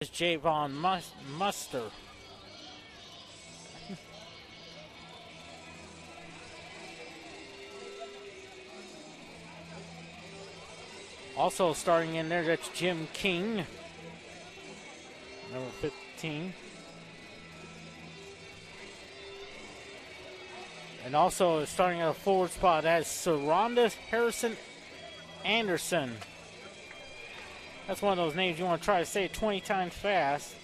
Javon Muster. Also starting in there, that's Jim King, number 15. And also starting at a forward spot, that's Saronda Harrison Anderson. That's one of those names you want to try to say 20 times fast.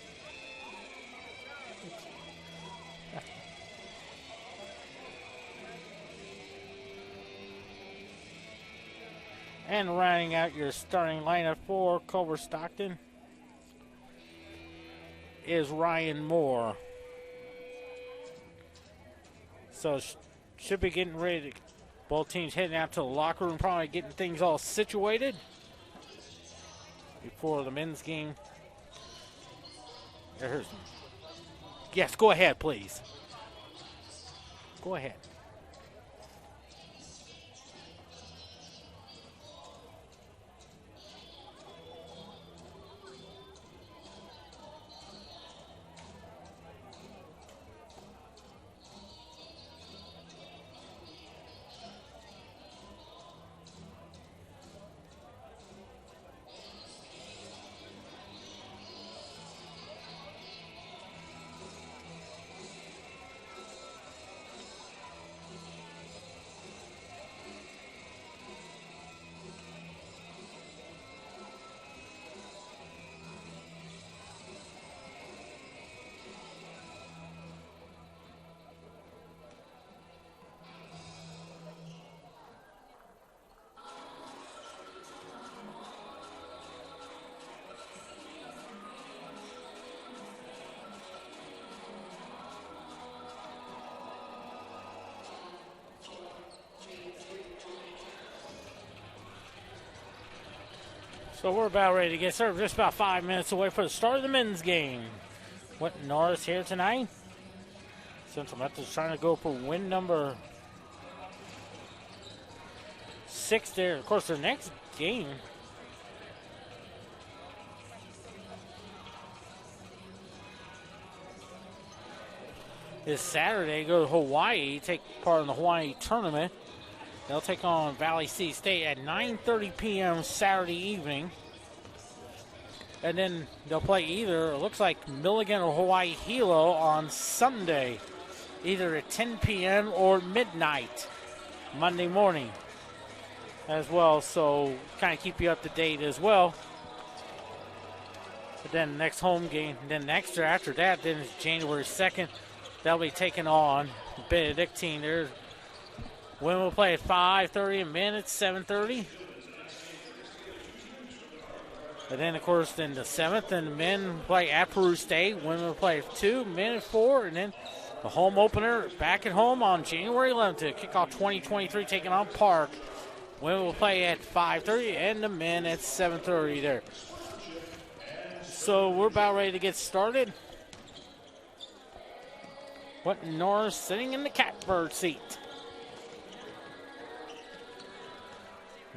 And rounding out your starting lineup for Culver-Stockton is Ryan Moore. So should be getting ready to, both teams heading out to the locker room, probably getting things all situated before the men's game. Yes, go ahead, please. Go ahead. So we're about ready to get started. Just about 5 minutes away for the start of the men's game. Quentin Norris here tonight. Central Methodist trying to go for win number 6 there. Of course, their next game is Saturday. Go to Hawaii, take part in the Hawaii tournament. They'll take on Valley City State at 9:30 p.m. Saturday evening. And then they'll play either, it looks like Milligan or Hawaii Hilo on Sunday, either at 10 p.m. or midnight Monday morning as well. So kind of keep you up to date as well. But then next home game, then after that, then it's January 2nd. They'll be taking on Benedictine. Women will play at 5:30 and men at 7:30. And then, of course, then the 7th, and the men play at Peru State. Women will play at 2, men at 4. And then the home opener back at home on January 11th to kick off 2023, taking on Park. Women will play at 5:30 and the men at 7:30 there. So we're about ready to get started. Quentin Norris sitting in the catbird seat.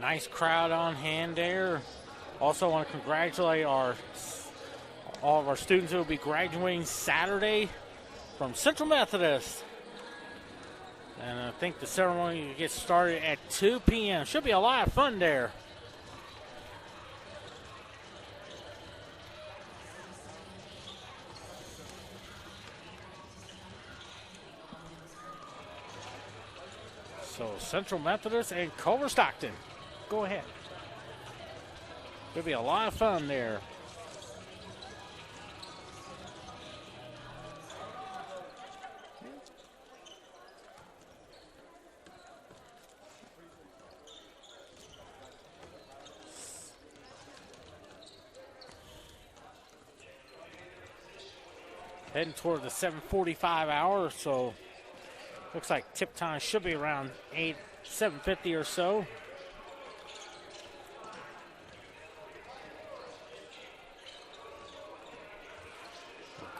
Nice crowd on hand there. Also want to congratulate all of our students who will be graduating Saturday from Central Methodist. And I think the ceremony gets started at 2 p.m. Should be a lot of fun there. So Central Methodist and Culver-Stockton. Go ahead. There'll be a lot of fun there. Heading toward the 7:45 hour, so looks like tip time should be around 7:50 or so.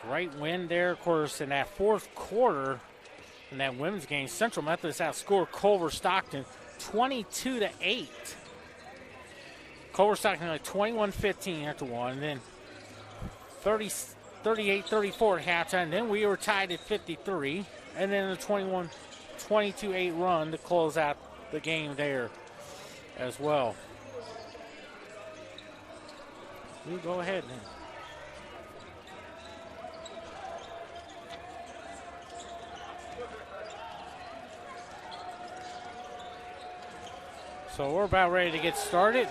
Great win there, of course, in that fourth quarter in that women's game. Central Methodist outscored Culver-Stockton 22-8. Culver-Stockton like 21-15 after one. And then 38-34 at halftime. Then we were tied at 53. And then a 22-8 run to close out the game there as well. You go ahead then. So we're about ready to get started.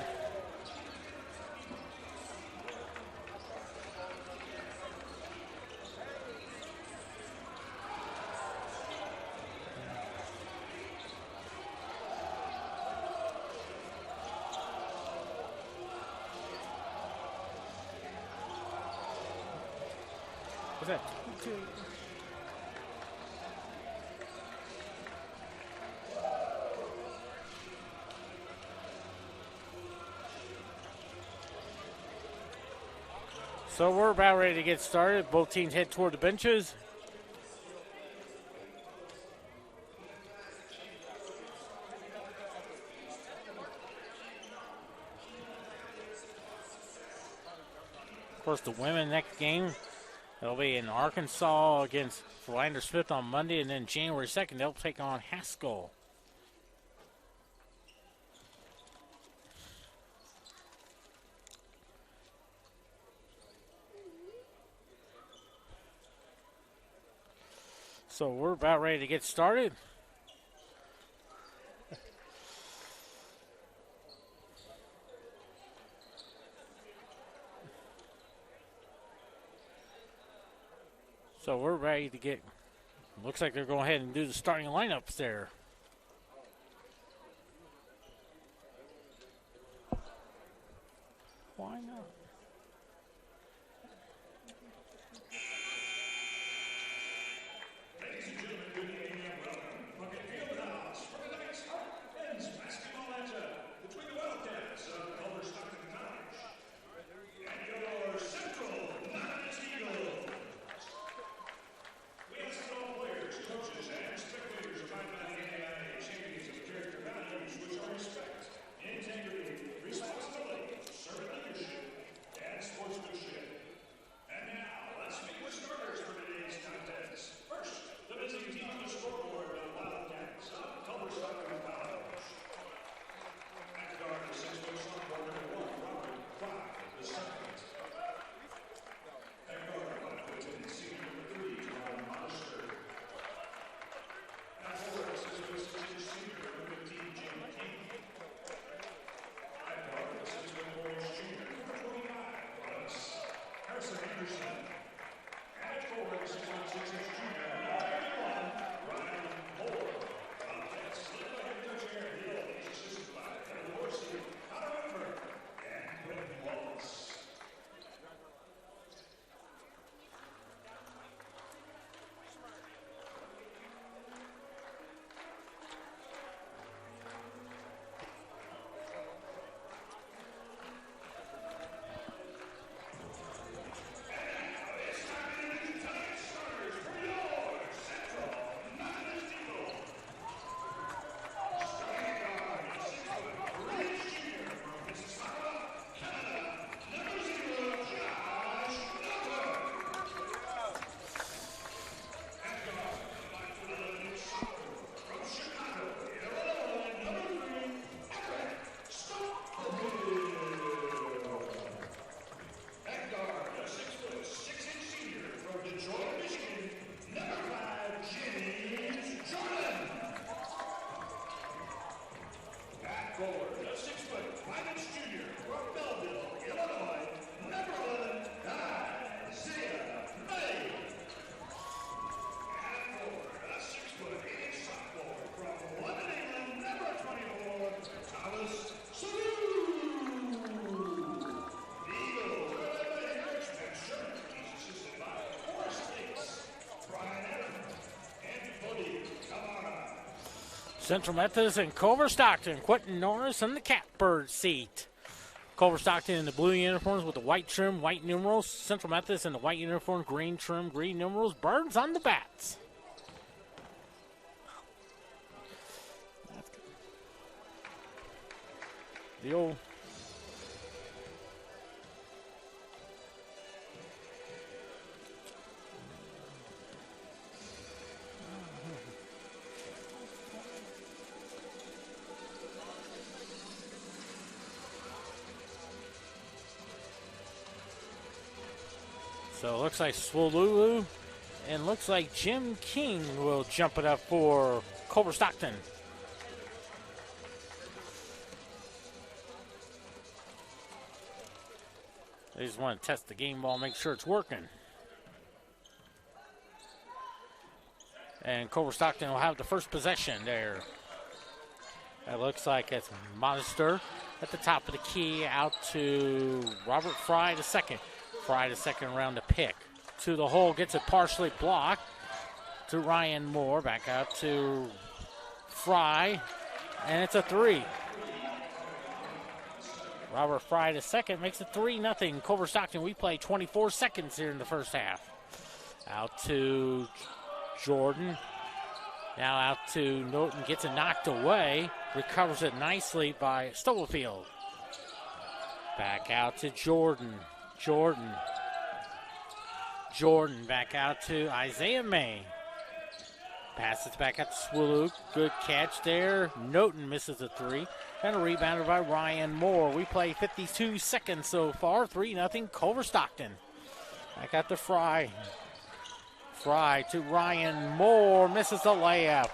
What's that? So we're about ready to get started. Both teams head toward the benches. Of course, the women next game, they'll be in Arkansas against Philander Smith on Monday, and then January 2nd, they'll take on Haskell. So we're about ready to get started. So we're ready to get, looks like they're going ahead and do the starting lineups there. Why not? Ladies and gentlemen, good evening and welcome. Bucket Field House for tonight's men's basketball matchup between the Wildcats of Culver-Stockton College and your Central Methodist Eagles. We ask that all players, coaches, and spectators abide by the NAIA champions of character values, which are respect, integrity, responsibility, servant leadership, and sportsmanship. And now, let's meet the starters for today's contest. First, the visiting team on the scoreboard, the Wildcats of Culver-Stockton College. At guard, the 6-foot sophomore, number 1, Robert Clark, the second. At guard, 5'10", senior number 3, Jerome Monster. At forward, 6'6", senior number 15, Jim King. At guard, the 6'4", junior number 25, Harrison Anderson. And at forward, 6'6", junior number 31, Ryan Moore. Wildcats led by head coach Aaron Hill. He's assisted by Kevin Dorsey, Connor Whitmer, and Quentin Wallace. It's time to introduce tonight's starters for your Central Methodist Eagles. Starting at guard, the 6-foot Rich Jr. from Mississauga, Canada, number 0, Josh Nutter. At guard, 5'11", sophomore from Chicago, Illinois, number 3, Eric Stockville. At guard, the 6'6" senior from Detroit, Michigan, number 5, James Jordan. At forward, the 6'5" junior from Belleville, Illinois, number 11, Isaiah May. At forward, the 6'8" sophomore from London, England, number 24, Thomas Saru. The Eagles are led by head coach Matt Sherman. He's assisted by Forrest Hicks, Brian Adams, and Cody Kamara. Central Methodist and Culver-Stockton. Quentin Norris in the catbird seat. Culver-Stockton in the blue uniforms with the white trim, white numerals. Central Methodist in the white uniform, green trim, green numerals. Birds on the bats. The So it looks like Swalulu and looks like Jim King will jump it up for Culver-Stockton. They just want to test the game ball, make sure it's working. And Culver-Stockton will have the first possession there. It looks like it's Modester at the top of the key, out to Robert Fry the second. Fry the second around the pick. To the hole, gets it partially blocked. To Ryan Moore, back out to Fry, and it's a three. Robert Fry the second makes it 3-0. Culver-Stockton, we play 24 seconds here in the first half. Out to Jordan. Now out to Norton, gets it knocked away. Recovers it nicely by Stubblefield. Back out to Jordan. Jordan back out to Isaiah May. Passes back out to Swallow. Good catch there. Norton misses a three. And a rebounder by Ryan Moore. We play 52 seconds so far. 3-0 Culver-Stockton. Back out to Fry. Fry to Ryan Moore. Misses the layup.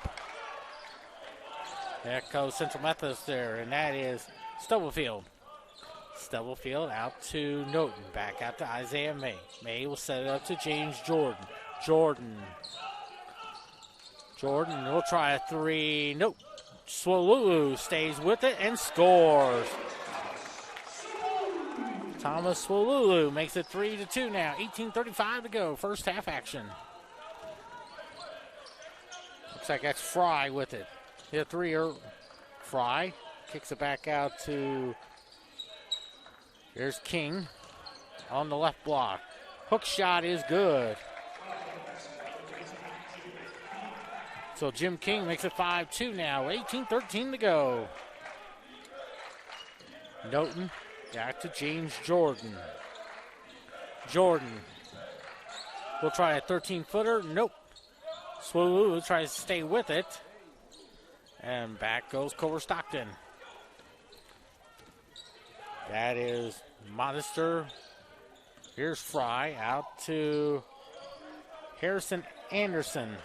There goes Central Methodist there. And that is Stubblefield. Stubblefield out to Norton. Back out to Isaiah May. May will set it up to James Jordan. Jordan will try a three. Nope. Swalulu stays with it and scores. Thomas Swalulu makes it 3-2 now. 18:35 to go. First half action. Looks like that's Fry with it. Hit a three. Fry kicks it back out to. Here's King on the left block. Hook shot is good. So Jim King makes it 5-2 now. 18:13 to go. Norton back to James Jordan. Jordan will try a 13-footer. Nope. Swallow tries to stay with it. And back goes Culver-Stockton. That is Modester. Here's Fry out to Harrison Anderson.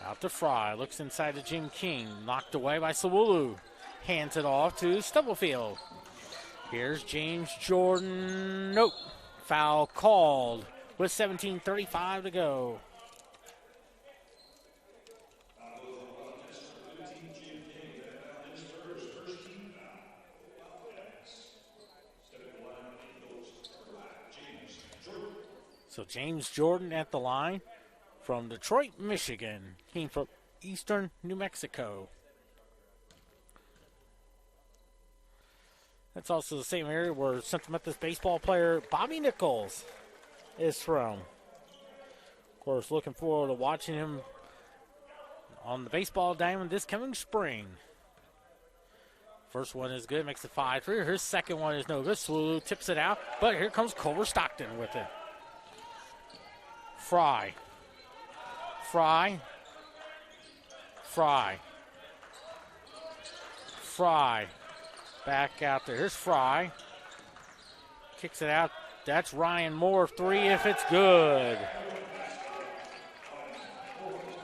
Out to Fry. Looks inside to Jim King. Knocked away by Swallow. Hands it off to Stubblefield. Here's James Jordan. Nope. Foul called with 17:35 to go. So James Jordan at the line from Detroit, Michigan. Came from eastern New Mexico. That's also the same area where Central Methodist baseball player Bobby Nichols is from. Of course, looking forward to watching him on the baseball diamond this coming spring. First one is good, makes it 5-3. His second one is no good. Swallow tips it out, but here comes Culver-Stockton with it. Fry. Back out there. Here's Fry. Kicks it out. That's Ryan Moore. Three if it's good.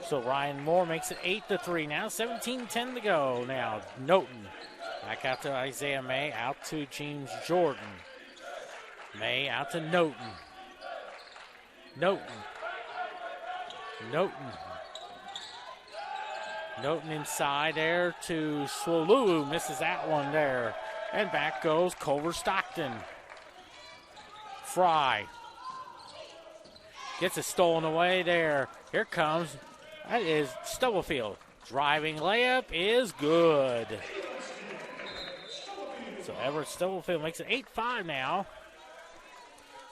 So Ryan Moore makes it 8-3 now. 17:10 to go now. Norton. Back out to Isaiah May. Out to James Jordan. May out to Norton. Norton inside there to Swallow. Misses that one there. And back goes Culver-Stockton. Fry. Gets it stolen away there. Here comes. That is Stubblefield. Driving layup is good. So Everett Stubblefield makes it 8-5 now.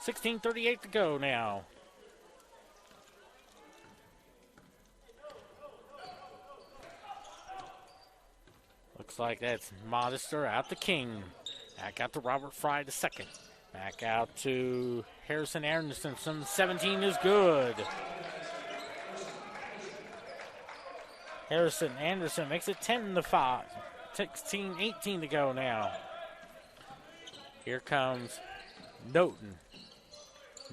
16:38 to go now. Looks like that's Modester out to King. Back out to Robert Fry the second. Back out to Harrison Anderson. 17 is good. Harrison Anderson makes it 10-5. 16-18 to go now. Here comes Norton.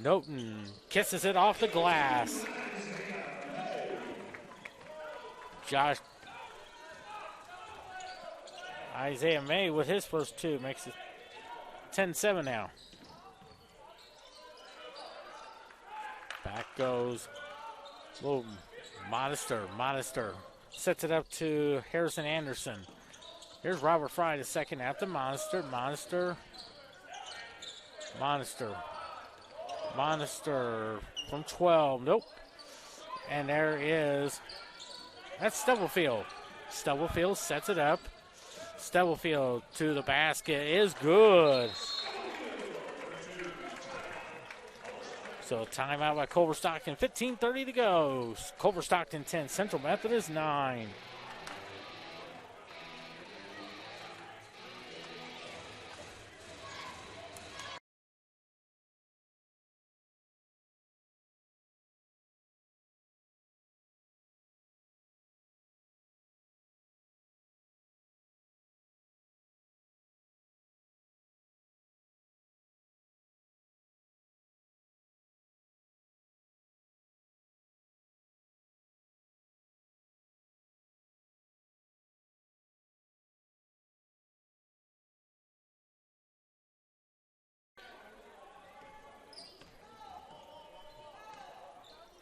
Noten kisses it off the glass. Isaiah May with his first two makes it 10-7 now. Back goes Modester sets it up to Harrison Anderson. Here's Robert Fry the second out to Modester. Modester from 12. Nope. And that's Stubblefield. Stubblefield sets it up. Stubblefield to the basket is good. So timeout by Culver-Stockton. 15:30 to go. Culver-Stockton 10, Central Methodist 9.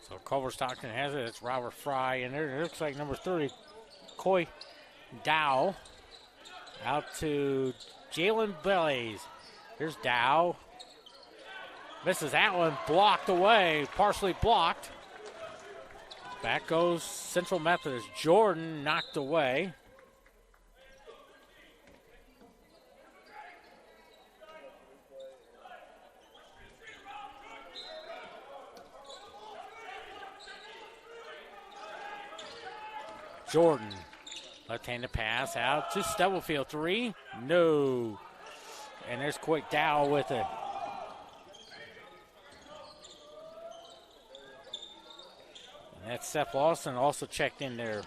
So Culver-Stockton has it. It's Robert Fry in there. It looks like number 30, Coy Dow. Out to Jalen Blaze. Here's Dow. Misses that one. Blocked away. Partially blocked. Back goes Central Methodist. Jordan knocked away. Jordan, left-handed pass out to Stubblefield. Three, no. And there's Quick Dow with it. And that's Seth Lawson also checked in there.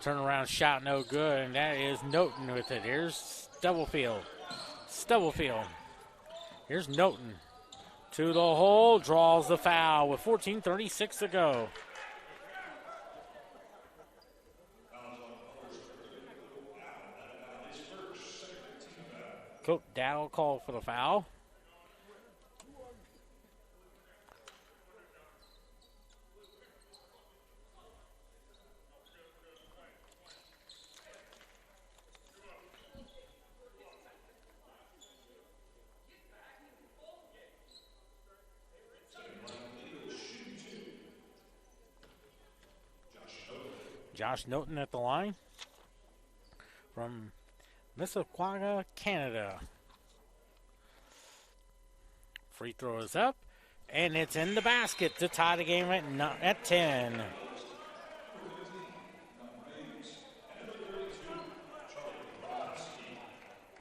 Turnaround shot no good, and that is Noten with it. Here's Stubblefield. Here's Noten. To the hole, draws the foul with 14:36 to go. Coach Dow called for the foul. Josh Noten at the line from Mississauga, Canada. Free throw is up, and it's in the basket to tie the game at 10.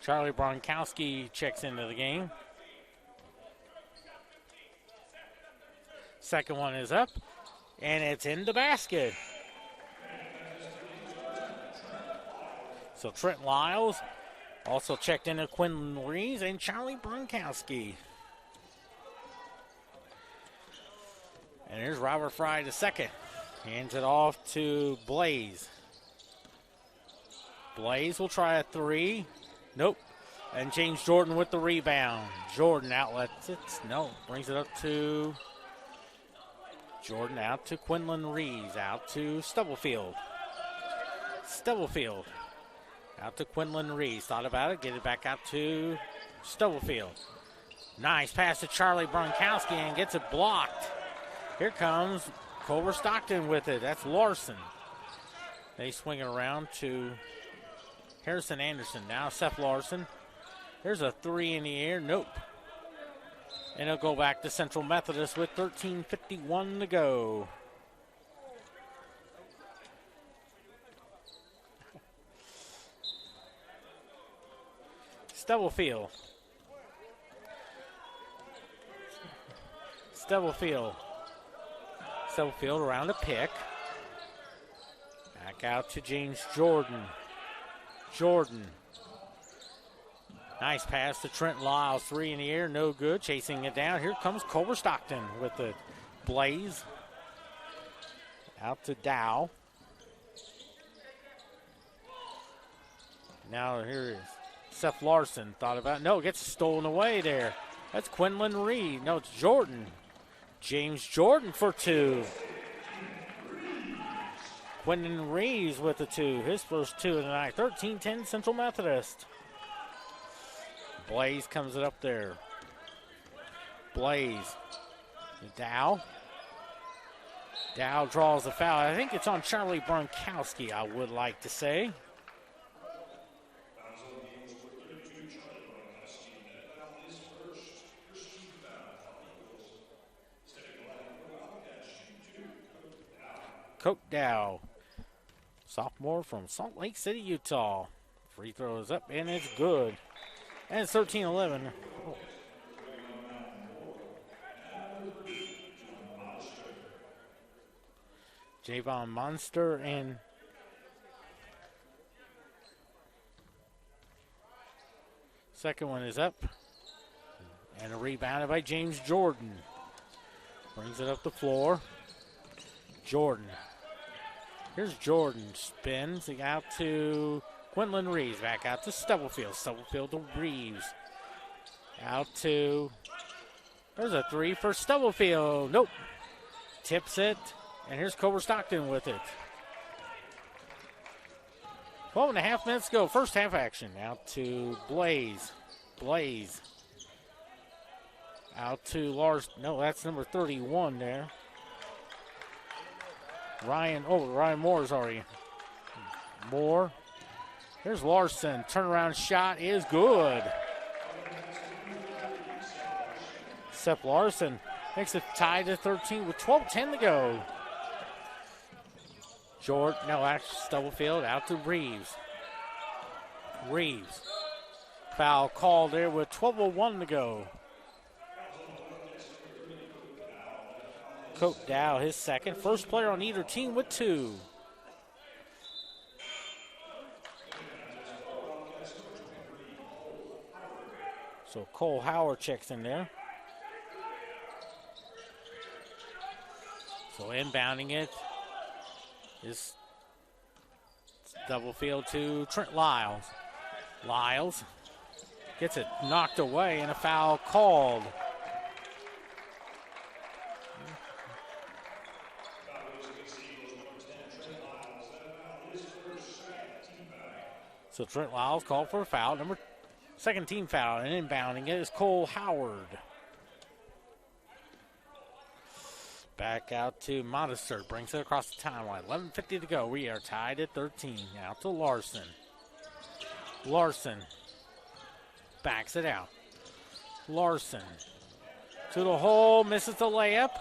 Charlie Bronkowski checks into the game. Second one is up, and it's in the basket. So Trent Lyles also checked into Quinlan Reeves and Charlie Bronkowski. And here's Robert Fry the second. Hands it off to Blaze. Blaze will try a three. Nope. And James Jordan with the rebound. Jordan outlets it. No, brings it up to Jordan, out to Quinlan Reeves, out to Stubblefield. Out to Quinlan Reeves. Thought about it. Get it back out to Stubblefield. Nice pass to Charlie Bronkowski and gets it blocked. Here comes Culver-Stockton with it. That's Larson. They swing it around to Harrison Anderson. Now Seth Larson. There's a three in the air. Nope. And it'll go back to Central Methodist with 13:51 to go. Stubblefield around the pick. Back out to James Jordan. Nice pass to Trent Lyles. 3 in the air, no good. Chasing it down. Here comes Culver-Stockton with the Blaze. Out to Dow. Now here is Seth Larson. Thought about, no, gets stolen away there. That's Quinlan Reed. No, it's Jordan. James Jordan for 2. Quinlan Reeves with the 2. His first 2 of the night. 13-10 Central Methodist. Blaze comes it up there. Blaze. Dow. Dow draws the foul. I think it's on Charlie Bronkowski, I would like to say. Coke Dow, sophomore from Salt Lake City, Utah. Free throw is up, and it's good. And it's 13-11. Oh. Javon Monster and second one is up. And a rebounded by James Jordan. Brings it up the floor. Jordan. Here's Jordan. Spins out to Quinlan Reeves. Back out to Stubblefield. Stubblefield to Reeves. Out to... There's a 3 for Stubblefield. Nope. Tips it. And here's Culver-Stockton with it. 12.5 minutes to go. First half action. Out to Blaze. Blaze. Out to Lars. No, that's number 31 there. Ryan Moore's already. Moore. Here's Larson. Turnaround shot is good. Seth Larson makes it tied to 13 with 12:10 to go. Stubblefield out to Reeves. Reeves. Foul called there with 12:01 to go. Coke Dow, his second. First player on either team with 2. So Cole Howard checks in there. So inbounding it is Stubblefield to Trent Lyles. Lyles gets it knocked away and a foul called. So Trent Lyles called for a foul. Second team foul, and inbounding it is Cole Howard. Back out to Modester. Brings it across the timeline. 11:50 to go. We are tied at 13. Now to Larson. Larson backs it out. Larson to the hole. Misses the layup.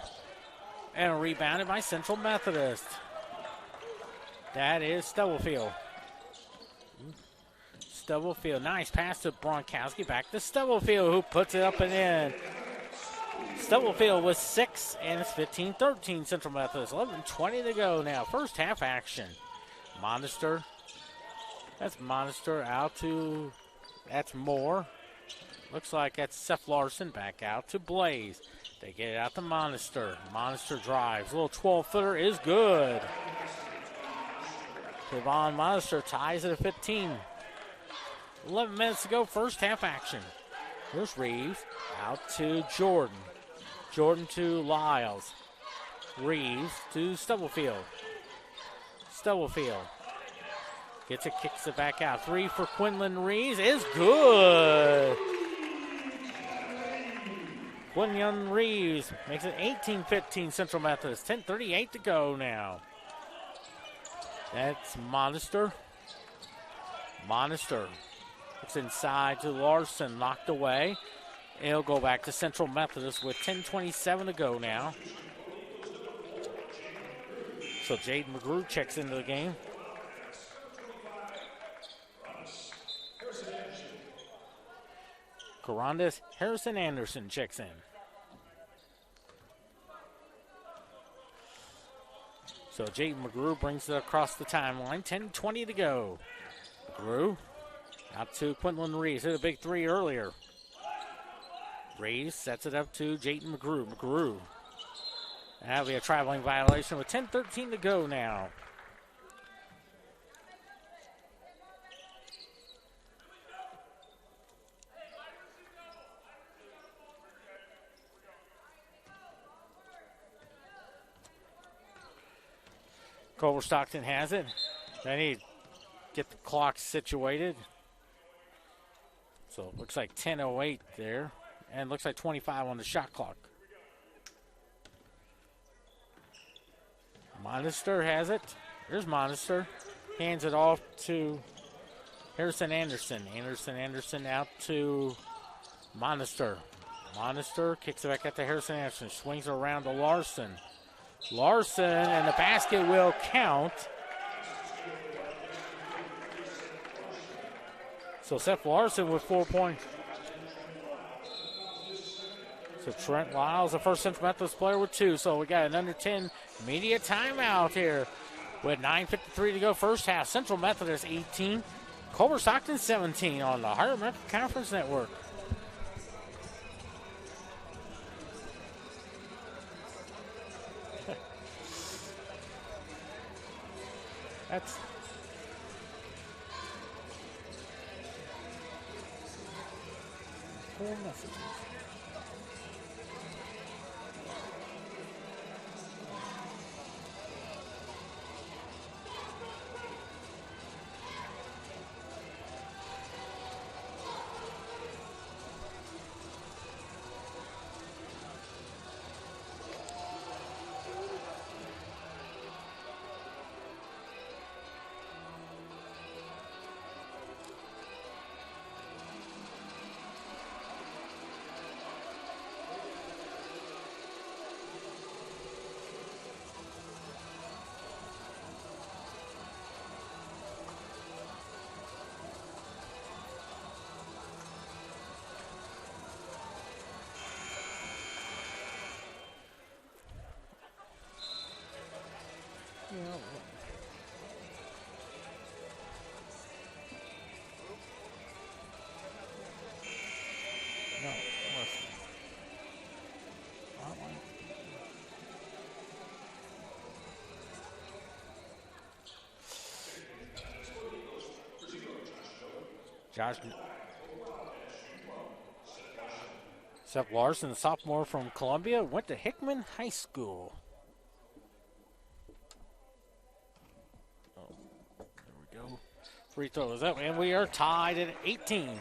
And rebounded by Central Methodist. That is Stubblefield. Stubblefield, nice pass to Bronkowski. Back to Stubblefield, who puts it up and in. Stubblefield with 6, and it's 15-13 Central Methodist. 11:20 to go now. First half action. Monster. That's Monster out to, that's Moore. Looks like that's Seth Larson. Back out to Blaze. They get it out to Monster. Monster drives. A little 12-footer is good. Kevon Monster ties it at 15. 11 minutes to go, first half action. Here's Reeves out to Jordan. Jordan to Lyles. Reeves to Stubblefield. Stubblefield gets it, kicks it back out. 3 for Quinlan Reeves is good. Quinlan Reeves makes it 18-15 Central Methodist. 10:38 to go now. That's Monster. Monster. It's inside to Larson, knocked away. It'll go back to Central Methodist with 10:27 to go now. So Jaden McGrew checks into the game. Carandas Harrison Anderson checks in. So Jaden McGrew brings it across the timeline. 10:20 to go. McGrew Out to Quinlan Reeves. Hit a big three earlier. Reeves sets it up to Jayton McGrew. McGrew. That'll be a traveling violation with 10:13 to go now. Culver-Stockton has it. They need to get the clock situated. So it looks like 10:08 there. And looks like 25 on the shot clock. Monster has it. There's Monster. Hands it off to Harrison Anderson. Anderson out to Monster. Monster kicks it back out to Harrison Anderson. Swings it around to Larson. Larson, and the basket will count. So Seth Larson with 4 points. So Trent Lyles, the first Central Methodist player with 2. So we got an under 10 media timeout here with 9:53 to go first half. Central Methodist 18, Culver-Stockton 17 on the Higher American Conference Network. That's 4 messages. Josh Seth Larson, a sophomore from Columbia, went to Hickman High School. Oh, there we go. Free throw is up, and we are tied at 18.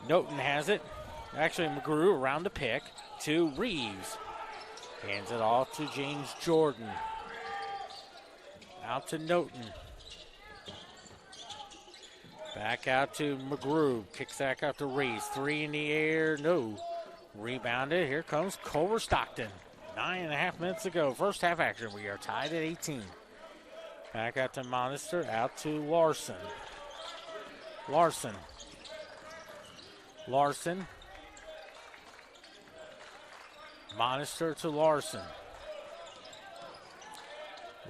Noten has it. Actually, McGrew around the pick to Reeves. Hands it off to James Jordan. Out to Noten. Back out to McGrew. Kicks back out to Reeves. 3 in the air. No. Rebounded. Here comes Culver-Stockton. 9.5 minutes to go. First half action. We are tied at 18. Back out to Monster. Out to Larson. Larson. Monster to Larson.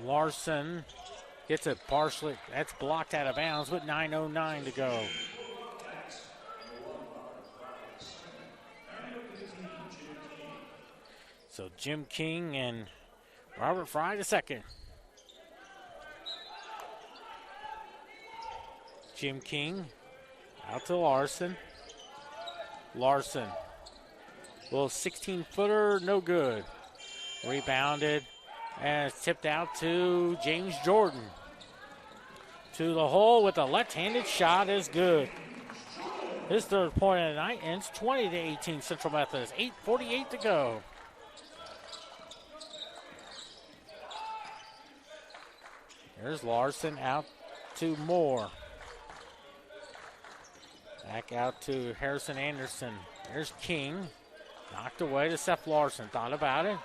Larson gets it partially. That's blocked out of bounds with 9:09 to go. So Jim King and Robert Fry the second. Jim King out to Larson. Little 16-footer, no good. Rebounded. And it's tipped out to James Jordan. To the hole with a left-handed shot is good. His third point of the night ends 20-18 Central Methodist. 8:48 to go. There's Larson out to Moore. Back out to Harrison Anderson. There's King. Knocked away to Seth Larson. Thought about it.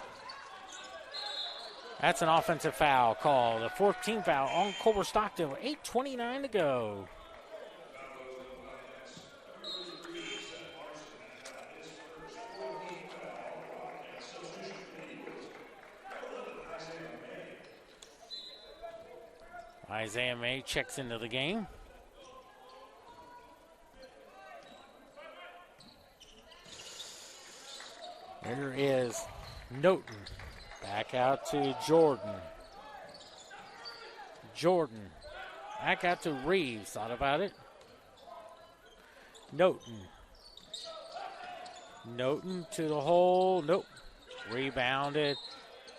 That's an offensive foul call. The 14th foul on Culver-Stockton with 8:29 to go. Isaiah May checks into the game. Here is Noten. Back out to Jordan. Jordan. Back out to Reeves. Thought about it. Noten. Noten to the hole. Nope. Rebounded.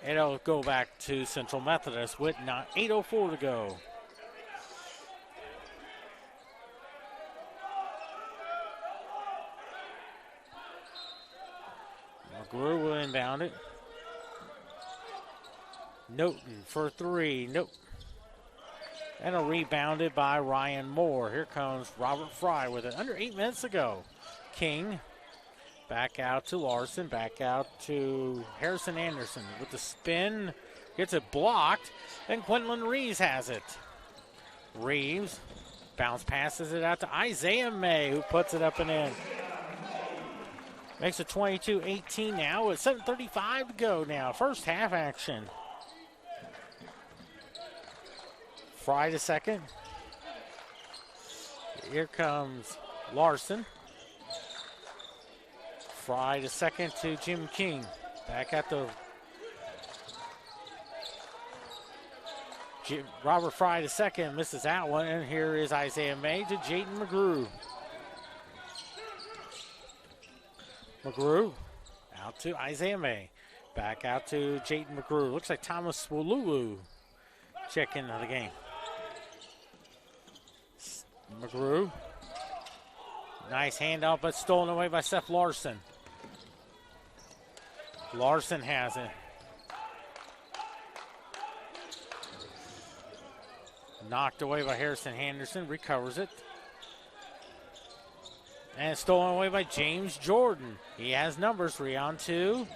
And it'll go back to Central Methodist with 8:04 to go. McGrew will inbound it. Noten for three. Nope. And a rebounded by Ryan Moore. Here comes Robert Fry with it. Under 8 minutes to go. King back out to Larson. Back out to Harrison Anderson with the spin. Gets it blocked. And Quinlan Reeves has it. Reeves bounce passes it out to Isaiah May, who puts it up and in. Makes it 22-18 now with 7:35 to go now. First half action. Fry to second. Here comes Larson. Fry to second to Jim King. Back at the Robert Fry to second, misses that one, and here is Isaiah May to Jayden McGrew. McGrew out to Isaiah May. Back out to Jayden McGrew. Looks like Thomas Swalulu check into the game. McGrew. Nice handoff, but stolen away by Seth Larson. Larson has it. Knocked away by Harrison Henderson. Recovers it. And stolen away by James Jordan. He has numbers, 3 on 2.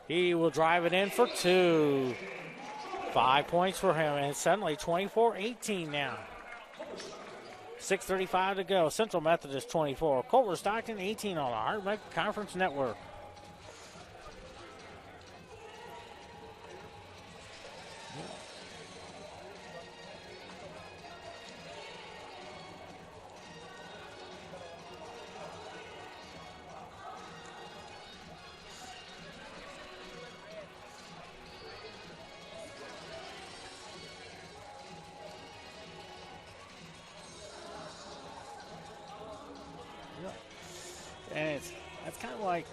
He will drive it in for 2. 5 points for him, and suddenly 24-18 now. 6:35 to go. Central Methodist 24. Culver-Stockton 18 on the Heartbreak Conference Network. And that's kind of like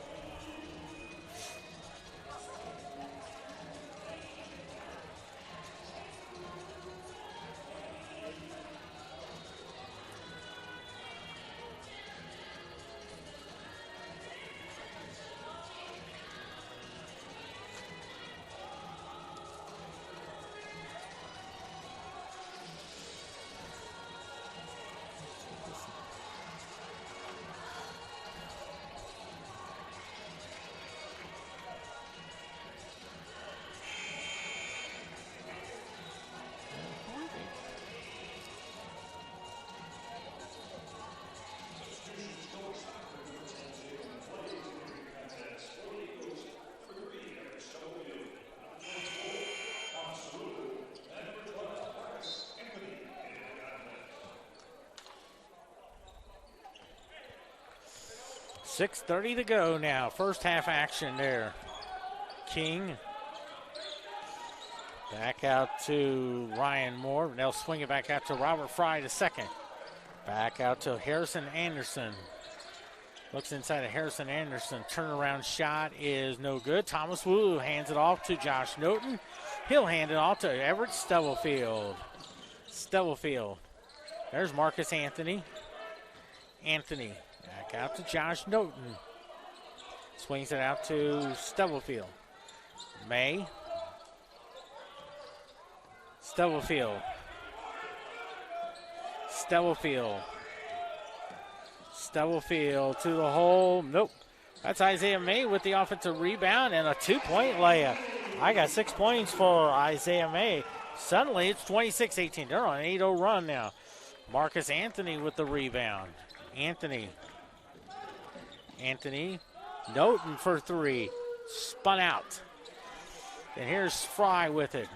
.6:30 to go now. First half action there. King. Back out to Ryan Moore. They'll swing it back out to Robert Fry to second. Back out to Harrison Anderson. Looks inside of Harrison Anderson. Turnaround shot is no good. Thomas Wu hands it off to Josh Noten. He'll hand it off to Everett Stubblefield. Stubblefield. There's Marcus Anthony. Anthony. Back out to Josh Noten. Swings it out to Stubblefield. May. Stubblefield. Stubblefield. Stubblefield to the hole. Nope. That's Isaiah May with the offensive rebound and a 2-point layup. I got 6 points for Isaiah May. Suddenly it's 26-18. They're on an 8-0 run now. Marcus Anthony with the rebound. Anthony. Noten for 3. Spun out. And here's Fry with it.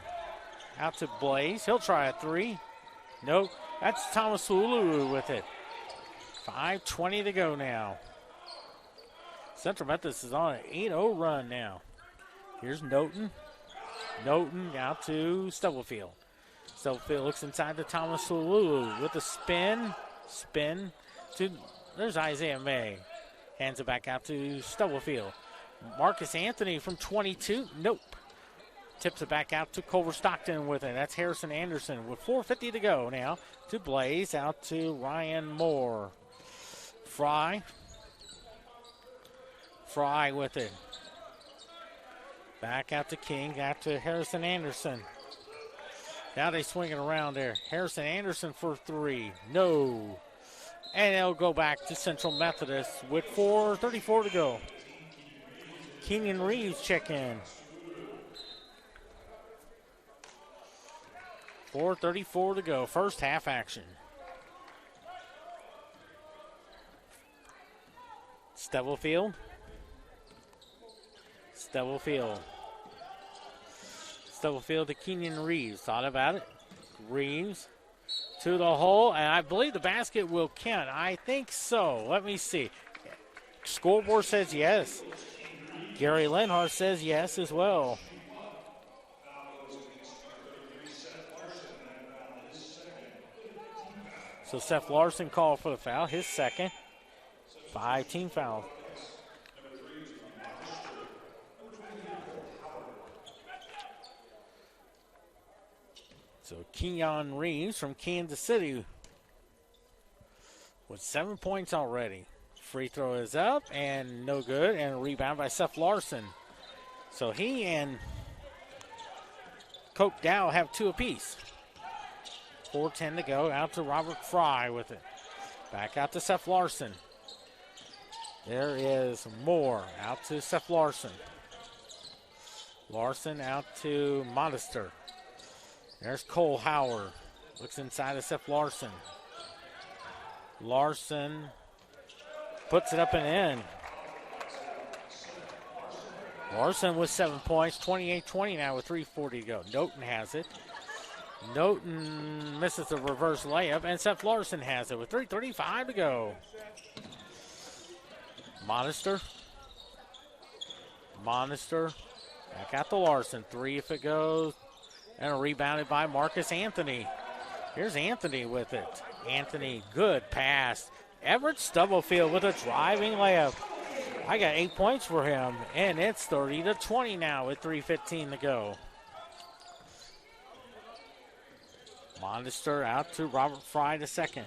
Out to Blaze. He'll try a 3. Nope. That's Thomas Lulu with it. 5:20 to go now. Central Methodist is on an 8-0 run now. Here's Noten. Noten out to Stubblefield. Stubblefield looks inside to Thomas Lulu with a spin. Spin to, there's Isaiah May. Hands it back out to Stubblefield. Marcus Anthony from 22. Nope. Tips it back out to Culver-Stockton with it. That's Harrison Anderson with 4:50 to go now to Blaze. Out to Ryan Moore. Fry with it. Back out to King. Out to Harrison Anderson. Now they swing it around there. Harrison Anderson for 3. No. And they'll go back to Central Methodist with 4:34 to go. Kenyon Reeves check in. 4:34 to go. First half action. Stubblefield to Kenyon Reeves. Thought about it. Reeves to the hole, and I believe the basket will count. I think so. Let me see. Scoreboard says yes. Gary Lenhart says yes as well. So Seth Larson called for the foul, his second. 5 team fouls. So Kenyon Reeves from Kansas City with 7 points already. Free throw is up and no good, and a rebound by Seth Larson. So he and Coke Dow have 2 apiece. 4:10 to go. Out to Robert Fry with it. Back out to Seth Larson. There is Moore. Out to Seth Larson. Larson out to Modester. There's Cole Howard. Looks inside of Seth Larson. Larson puts it up and in. Larson with 7 points. 28-20 now with 3:40 to go. Noten has it. Noten misses the reverse layup, and Seth Larson has it with 3:35 to go. Modester. Back out to Larson. 3 if it goes. And rebounded by Marcus Anthony. Here's Anthony with it. Anthony, good pass. Everett Stubblefield with a driving layup. I got 8 points for him, and it's 30-20 now with 3:15 to go. Modester out to Robert Fry the second.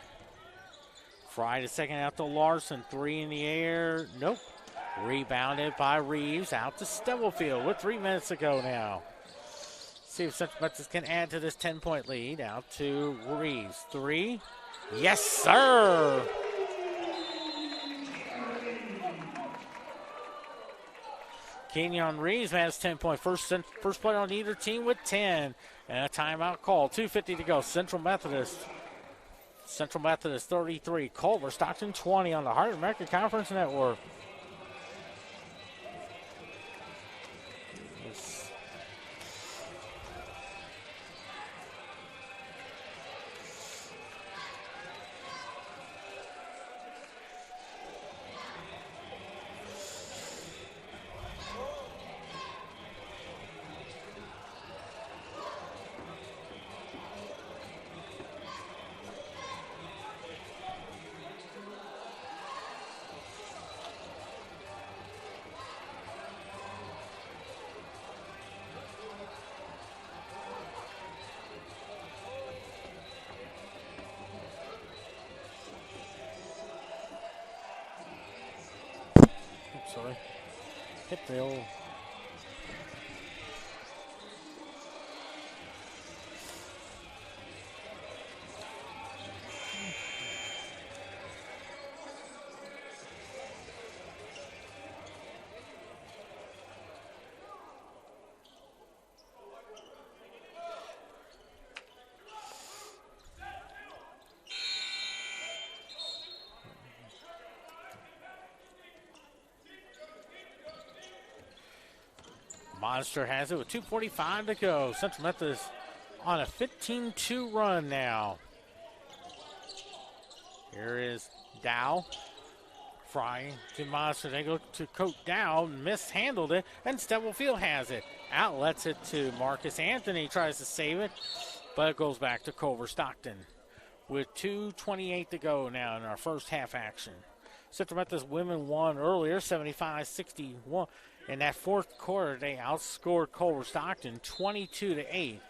Fry the second out to Larson. 3 in the air. Nope. Rebounded by Reeves out to Stubblefield with 3 minutes to go now. See if Central Methodist can add to this 10-point lead. Out to Reeves. 3. Yes, sir. Kenyon Reeves has 10 points. First player on either team with 10. And a timeout call. 2:50 to go. Central Methodist 33. Culver-Stockton 20 on the Heart America Conference Network. Sorry. Hit the old. Monster has it with 2:45 to go. Central Methodist on a 15-2 run now. Here is Dow. Fry to Monster. They go to Coat Dow. Mishandled it. And Stubblefield has it. Outlets it to Marcus Anthony. Tries to save it. But it goes back to Culver-Stockton. With 2:28 to go now in our first half action. Central Methodist women won earlier, 75-61. In that fourth quarter, they outscored Culver-Stockton 22-8.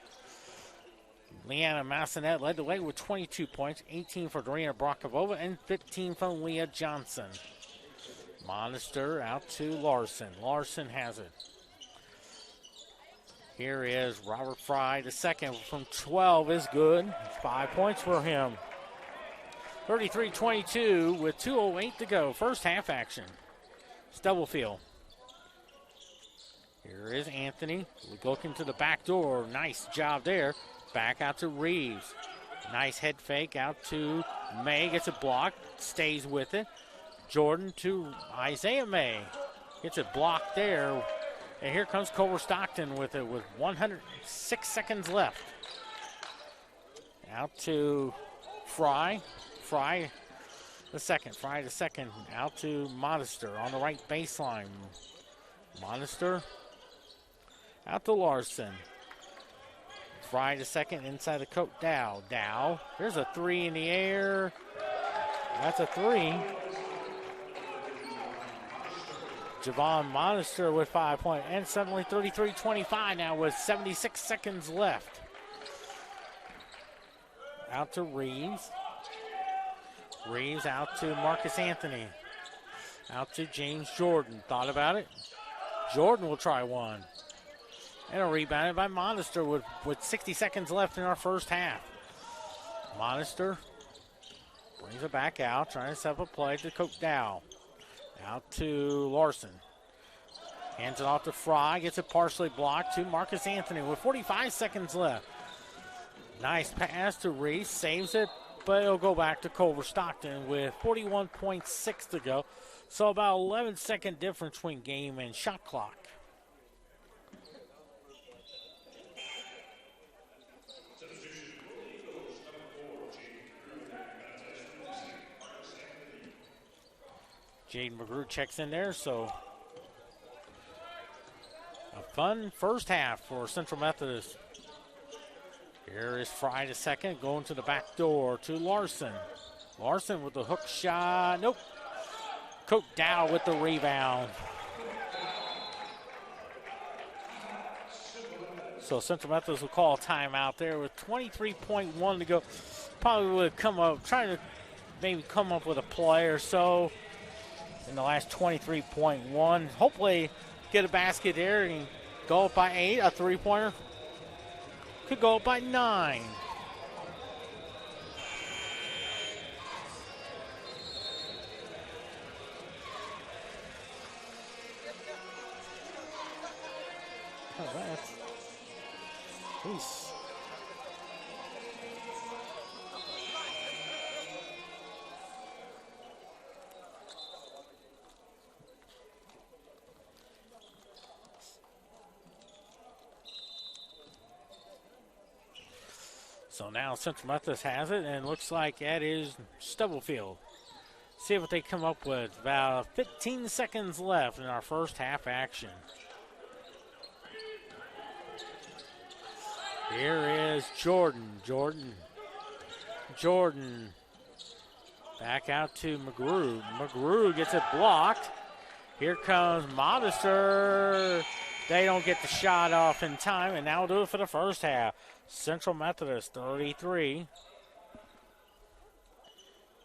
Leanna Massonet led the way with 22 points, 18 for Dorina Brokavova and 15 from Leah Johnson. Monster out to Larson. Larson has it. Here is Robert Fry. The second from 12 is good. 5 points for him. 33-22 with 2:08 to go. First half action. Stubblefield. Here is Anthony looking to the back door. Nice job there. Back out to Reeves. Nice head fake out to May. Gets it blocked. Stays with it. Jordan to Isaiah May. Gets it blocked there. And here comes Culver-Stockton with it with 106 seconds left. Out to Fry. Fry the second. Out to Modester on the right baseline. Modester out to Larson. Fry the second inside the Coat Dow. Dow. There's a three in the air. That's a three. Javon Monster with 5 points. And suddenly 33-25 now with 76 seconds left. Out to Reeves. Reeves out to Marcus Anthony. Out to James Jordan. Thought about it. Jordan will try one. And a rebounded by Monster with 60 seconds left in our first half. Monster brings it back out, trying to set up a play to Coat Dow. Out to Larson. Hands it off to Fry. Gets it partially blocked to Marcus Anthony with 45 seconds left. Nice pass to Reese. Saves it, but it'll go back to Culver-Stockton with 41.6 to go. So about 11-second difference between game and shot clock. Jaden McGrew checks in there, so a fun first half for Central Methodist. Here is Fry the second, going to the back door to Larson. Larson with the hook shot. Nope. Coat Dow with the rebound. So Central Methodist will call a timeout there with 23.1 to go. Probably would come up, trying to maybe come up with a play or so in the last 23.1. Hopefully get a basket there and go up by 8, a three-pointer. Could go up by 9. Oh, that's peace. So now Central Methodist has it, and it looks like that is Stubblefield. See what they come up with. About 15 seconds left in our first half action. Here is Jordan. Jordan. Back out to McGrew. McGrew gets it blocked. Here comes Modester. They don't get the shot off in time, and now we'll do it for the first half. Central Methodist 33.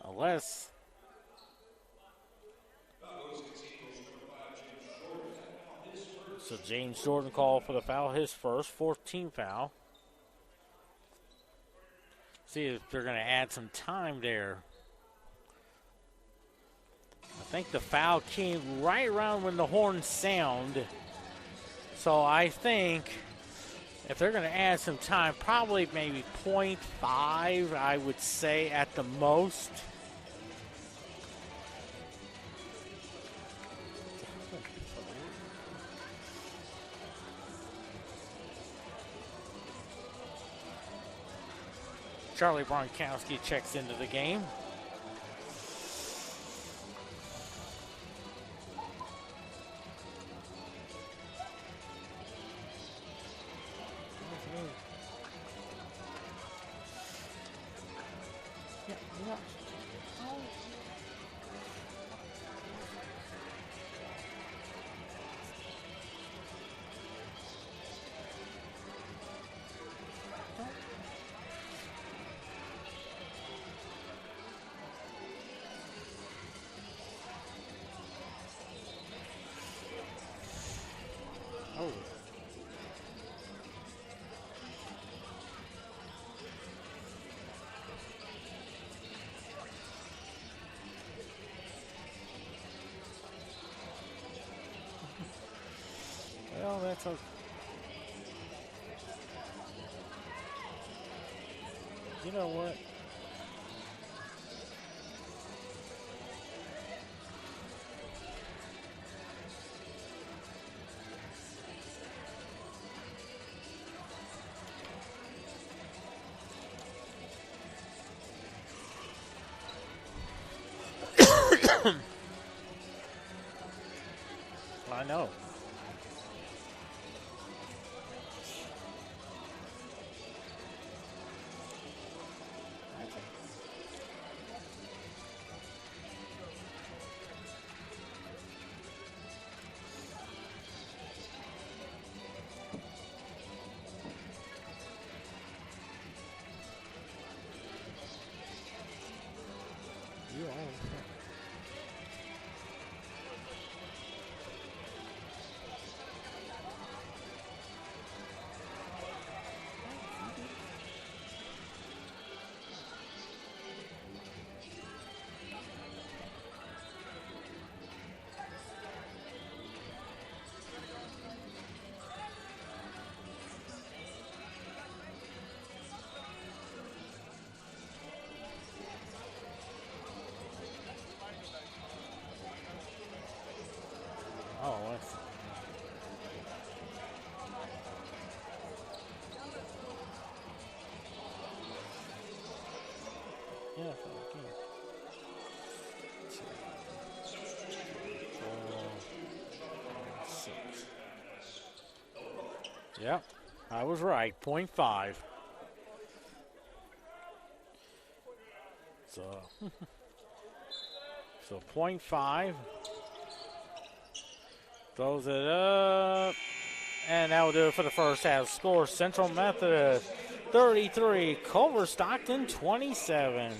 Unless so James Jordan called for the foul, his first, 4th team foul. See if they're going to add some time there. I think the foul came right around when the horn sounded. So I think if they're going to add some time, probably maybe 0.5, I would say at the most. Charlie Bronkowski checks into the game. that's okay. You know what? I know. You are. Oh, that's. Yeah, okay. 4, 6. Yep, I was right. .5. So, so .5. Throws it up. And that will do it for the first half. Score Central Methodist 33, Culver-Stockton 27.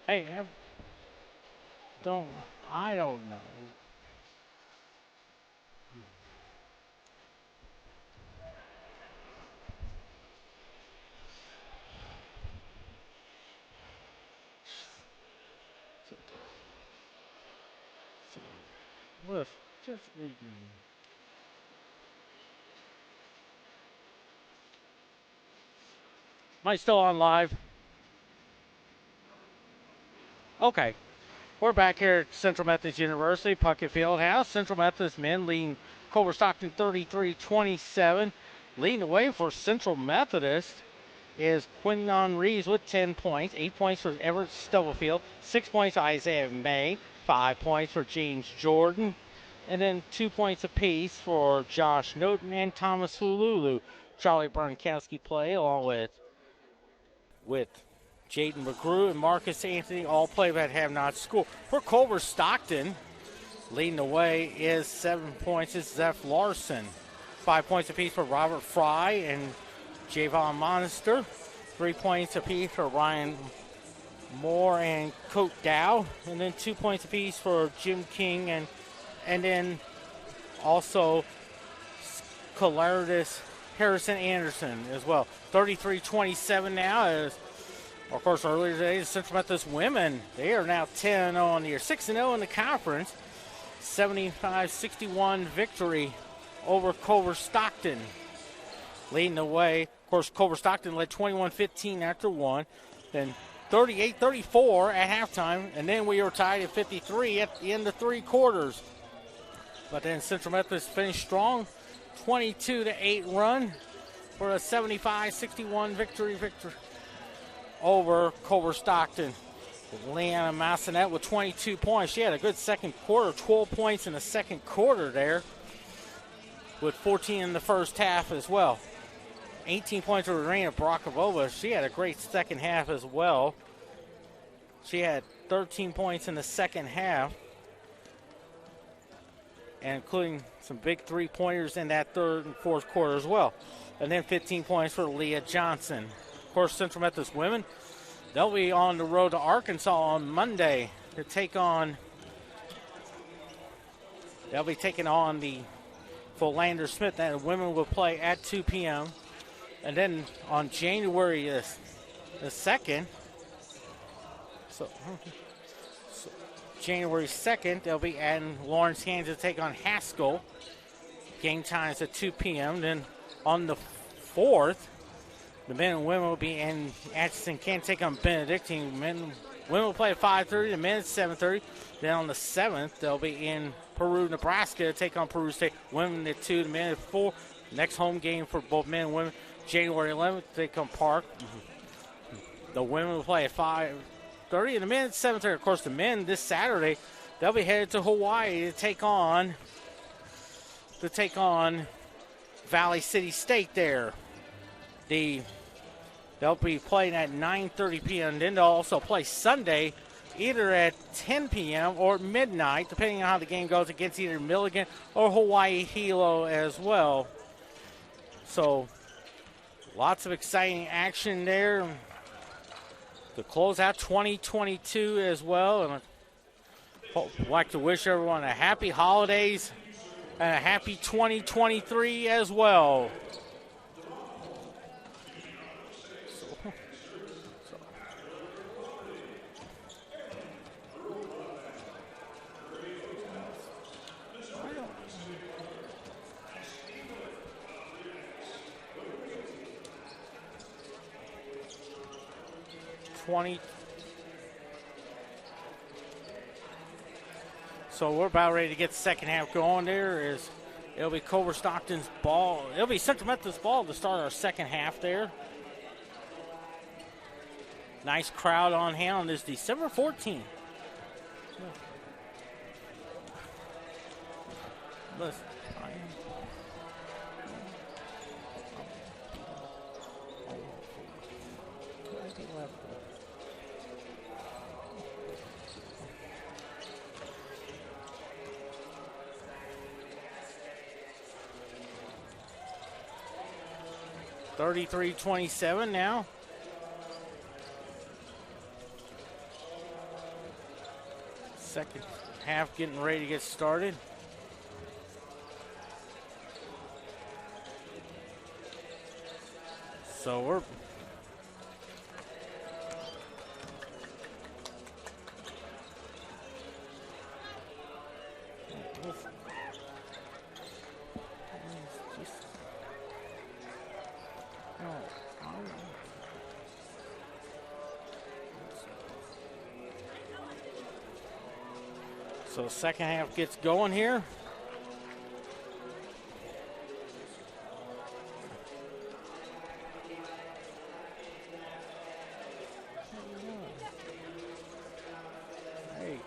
Hey, don't I don't know. Look, just am I still on live? Okay. We're back here at Central Methodist University, Puckett Fieldhouse. Central Methodist men leading Culver-Stockton 33-27. Leading the way for Central Methodist is Quinnon Reeves with 10 points. 8 points for Everett Stubblefield. 6 points for Isaiah May. 5 points for James Jordan. And then 2 points apiece for Josh Noten and Thomas Hululu. Charlie Bronkowski play along with Jaden McGrew and Marcus Anthony all play but have not scored. For Culver-Stockton, leading the way is 7 points is Zeph Larson. 5 points apiece for Robert Fry and Javon Monster. 3 points apiece for Ryan Moore and Cote Dow. And then 2 points apiece for Jim King and then also Colaridis Harrison Anderson as well. 33-27 now is, of course, earlier today, the Central Methodist women, they are now 10-0 on the year, 6-0 in the conference. 75-61 victory over Culver-Stockton. Leading the way, of course, Culver-Stockton led 21-15 after one, then 38-34 at halftime, and then we were tied at 53 at the end of 3 quarters. But then Central Methodist finished strong, 22-8 run for a 75-61 victory over Culver-Stockton. Leanna Massonet with 22 points. She had a good second quarter, 12 points in the second quarter there, with 14 in the first half as well. 18 points for Irina Brakavova. She had a great second half as well. She had 13 points in the second half, and including some big three-pointers in that third and fourth quarter as well. And then 15 points for Leah Johnson. Of course, Central Methodist women, they'll be on the road to Arkansas on Monday to take on, they'll be taking on the Philander Smith. And the women will play at 2 p.m. And then on January the 2nd, so January 2nd, they'll be adding Lawrence, Kansas to take on Haskell. Game times at 2 p.m. Then on the 4th, the men and women will be in Atchison, Kansas, take on Benedictine. Women will play at 5:30, the men at 7:30. Then on the 7th, they'll be in Peru, Nebraska to take on Peru State. Women at 2, the men at 4. Next home game for both men and women, January 11th, they come Park. The women will play at 5:30, and the men at 7:30. Of course, the men this Saturday, they'll be headed to Hawaii to take on Valley City State there. They'll be playing at 9:30 p.m. Then they'll also play Sunday either at 10 p.m. or midnight, depending on how the game goes, against either Milligan or Hawaii Hilo as well. So lots of exciting action there to close out 2022 as well. And I'd like to wish everyone a happy holidays and a happy 2023 as well. So we're about ready to get the second half going. There is It'll be Culver-Stockton's ball. It'll be Central Methodist ball to start our second half there. Nice crowd on hand on this December 14th. Listen, 33-27 now. Second half getting ready to get started. So we're so second half gets going here. Hey.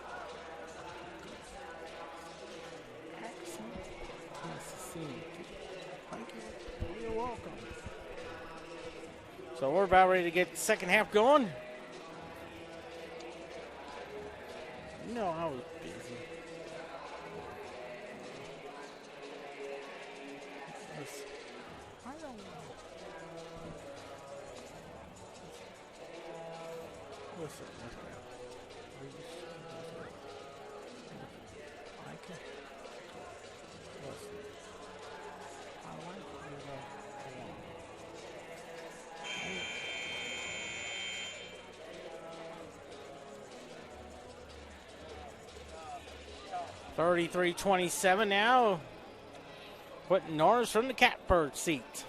Nice to see you. Thank you. You're welcome. So we're about ready to get the second half going. No, I was busy. I don't know. Listen. I can. Listen. I like you. 33-27 now. Putting Norris from the catbird seat.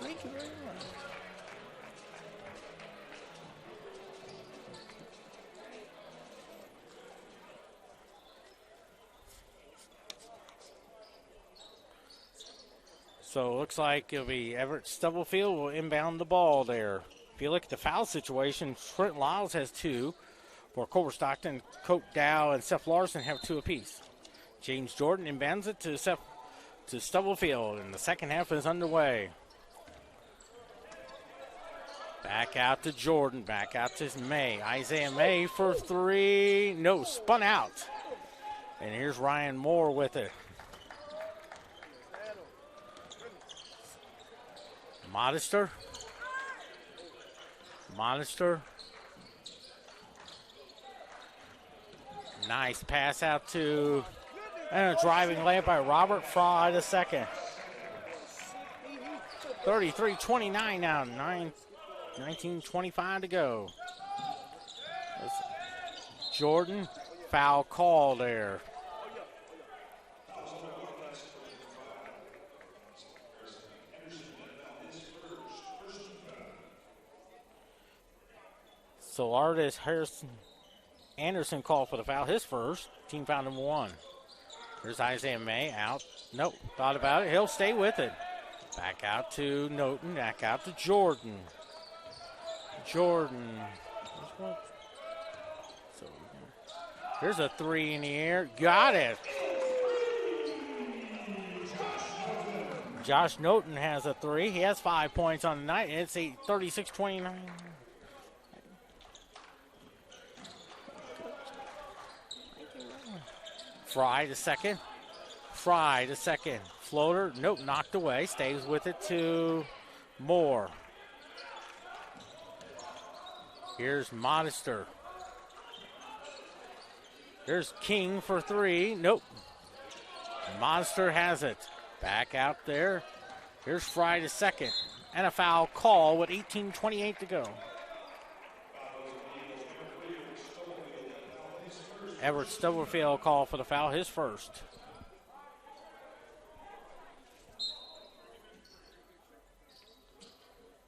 Thank you very much. So it looks like it'll be Everett Stubblefield will inbound the ball there. If you look at the foul situation, Trent Lyles has 2, where Culver-Stockton, Coke Dow, and Seth Larson have 2 apiece. James Jordan inbounds it to Stubblefield, and the second half is underway. Back out to Jordan, back out to May. Isaiah May for 3. No, spun out. And here's Ryan Moore with it. Modester. Nice pass out to, and a driving layup by Robert Fry the second. 33-29 now, 19:25 to go. Jordan, foul call there. So Artis Anderson called for the foul, his first. Team foul number 1. There's Isaiah May out. Nope, thought about it. He'll stay with it. Back out to Noten, back out to Jordan. So here's a 3 in the air. Got it. Josh Noten has a 3. He has 5 points on the night. It's a 36-29. Fry the second. Floater, nope, knocked away. Stays with it to Moore. Here's Modester. There's King for 3. Nope. Modester has it. Back out there. Here's Fry the second. And a foul call with 18:28 to go. Everett Stubblefield call for the foul, his first.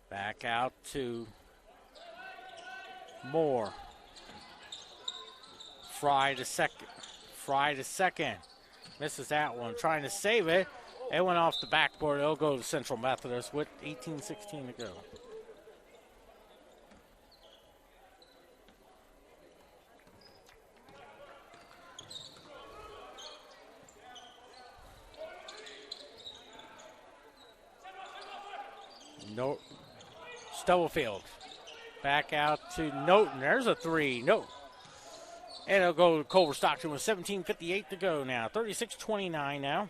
Back out to Moore. Fry to second. Fry to second. Misses that one. Trying to save it. It went off the backboard. It'll go to Central Methodist with 18:16 to go. No, Stubblefield. Back out to Noten. There's a three. No. And it'll go to Culver-Stockton with 17:58 to go now. 36-29 now.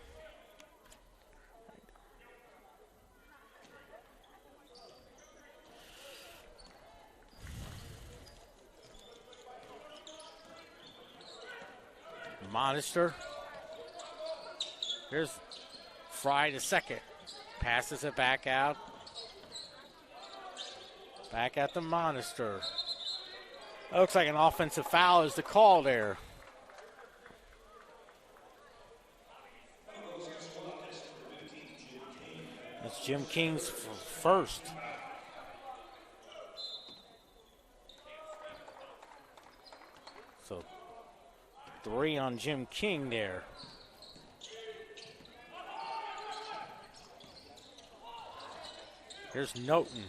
Monster. Here's Fry to second. Passes it back out. Back at the Monster. Looks like an offensive foul is the call there. That's Jim King's first. So 3 on Jim King there. Here's Noten.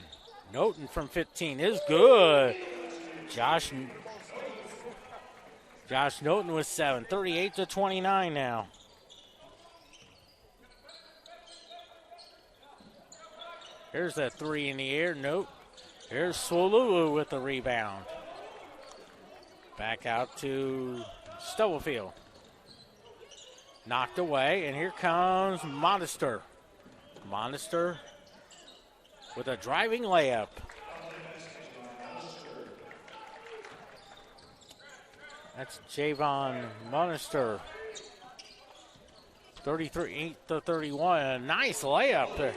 Noten from 15 is good. Josh Noten with 7. 38-29 now. Here's that 3 in the air. Nope. Here's Swalulu with the rebound. Back out to Stubblefield. Knocked away, and here comes Monster. Monster with a driving layup. That's Javon Monster. 33-31. A nice layup there.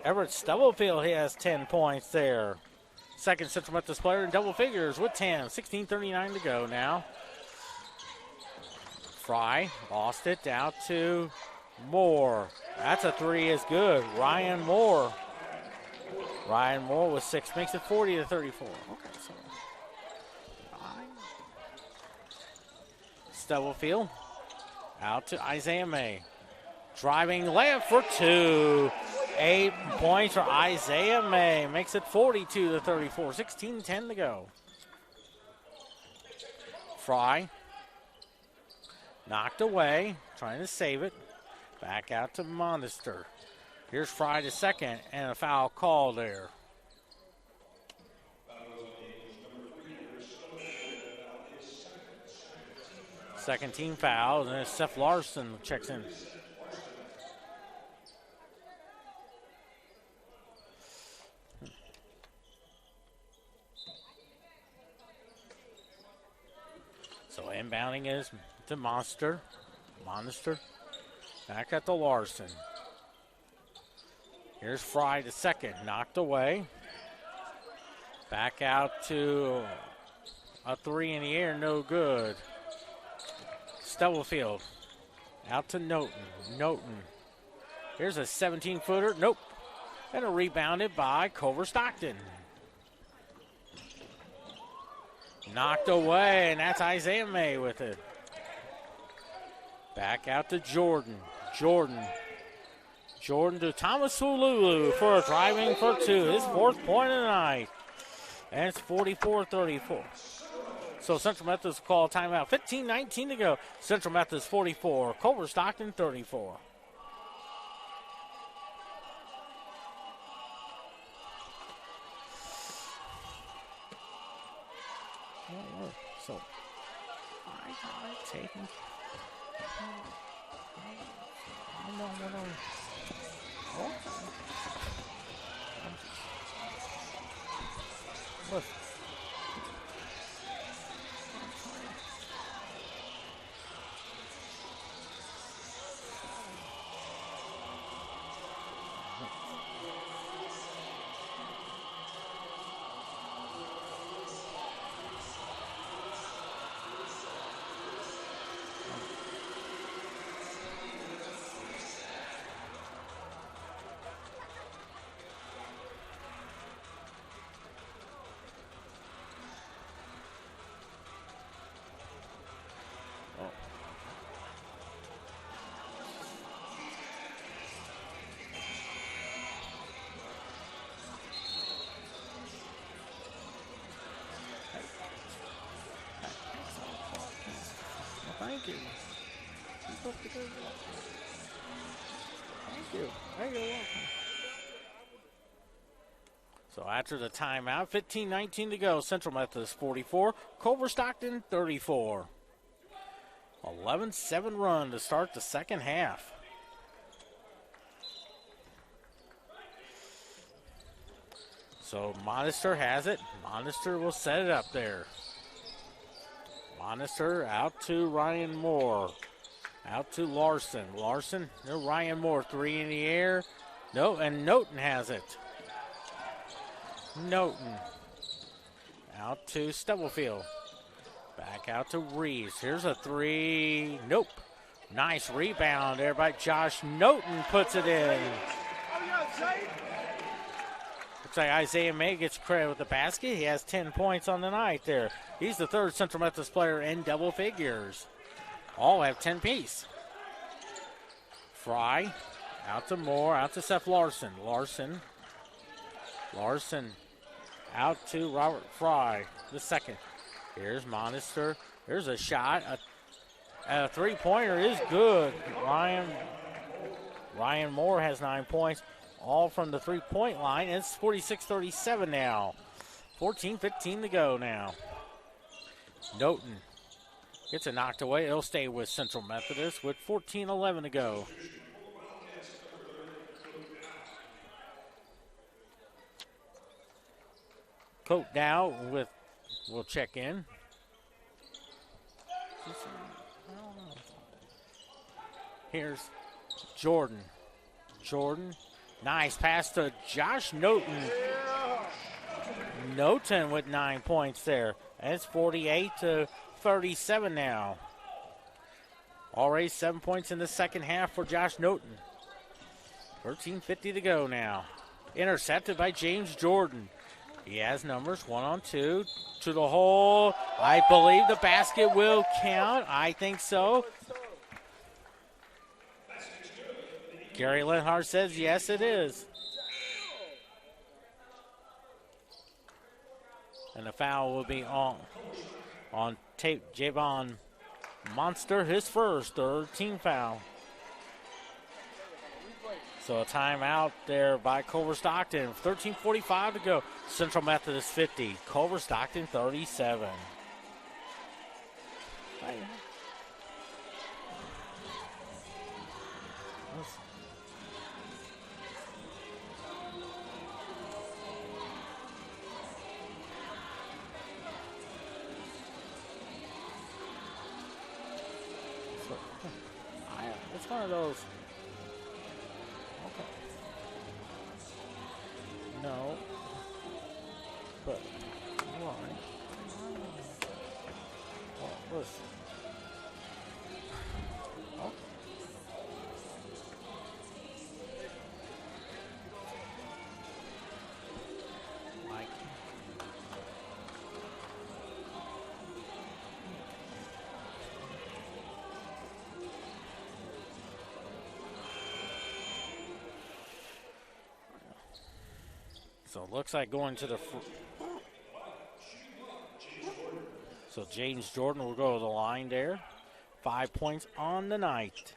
Everett Stubblefield, he has 10 points there. Second Central Methodist player in double figures with 10. 16:39 to go now. Fry lost it out to Moore. That's a 3 is good. Ryan Moore. Ryan Moore with 6 makes it 40-34. Okay, so Stubblefield out to Isaiah May. Driving layup for 2. 8 points for Isaiah May. Makes it 42-34. 16:10 to go. Fry. Knocked away. Trying to save it. Back out to Monster. Here's Fry to second. And a foul call there. Second team foul. And Seth Larson checks in. So inbounding is to Monster. Back at the Larson. Here's Fry to second. Knocked away. Back out to a 3 in the air. No good. Stubblefield. Out to Noten. Here's a 17-footer. Nope. And a rebounded by Culver-Stockton. Knocked away, and that's Isaiah May with it. Back out to Jordan. Jordan to Thomas Hululu for a driving for 2. His 4th point of the night. And it's 44-34. So Central Methodist will call a timeout. 15:19 to go. Central Methodist 44. Culver-Stockton 34. So I taking. What? Thank you. Keep up the good work. Thank you. You're welcome. So after the timeout, 15-19 to go. Central Methodist 44, Culver-Stockton 34. 11-7 run to start the second half. So Monister has it. Monister will set it up there. Monister out to Ryan Moore. Out to Larson. Larson, no, Ryan Moore, 3 in the air. No, and Noten has it. Noten out to Stubblefield. Back out to Reeves. Here's a 3. Nope. Nice rebound there by Josh Noten, puts it in. Looks like Isaiah May gets credit with the basket. He has 10 points on the night there. He's the third Central Methodist player in double figures. All have 10 apiece. Fry out to Moore, out to Seth Larson. Larson out to Robert Fry, the second. Here's Monister. There's a shot. A three-pointer is good. Ryan Moore has 9 points, all from the three-point line. It's 46-37 now. 14-15 to go now. Noten gets it knocked away. It'll stay with Central Methodist with 14-11 to go. Coat Dow will check in. Here's Jordan. Nice pass to Josh Noten. Noten with 9 points there. And it's 48-37 now. Already 7 points in the second half for Josh Noten. 13:50 to go now. Intercepted by James Jordan. He has numbers, 1-on-2 to the hole. I believe the basket will count. I think so. Gary Lenhart says yes, it is. And the foul will be on tape. Javon Monster, his first, third team foul. So a timeout there by Culver-Stockton. 13:45 to go. Central Methodist 50. Culver-Stockton 37. It's one of those. Okay. No. But why? Well, listen. Oh. Mike. So it looks like going to the. So James Jordan will go to the line there. 5 points on the night.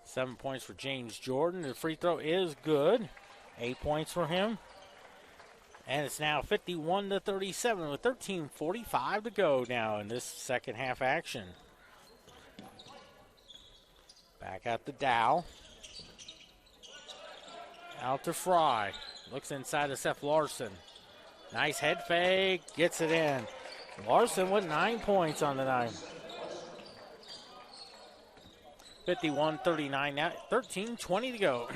Seven points for James Jordan. The free throw is good. 8 points for him. And it's now 51-37 with 13:45 to go now in this second half action. Back out to Dow. Out to Fry. Looks inside to Seth Larson. Nice head fake. Gets it in. Larson with 9 points on the night. 51-39 now. 13:20 to go.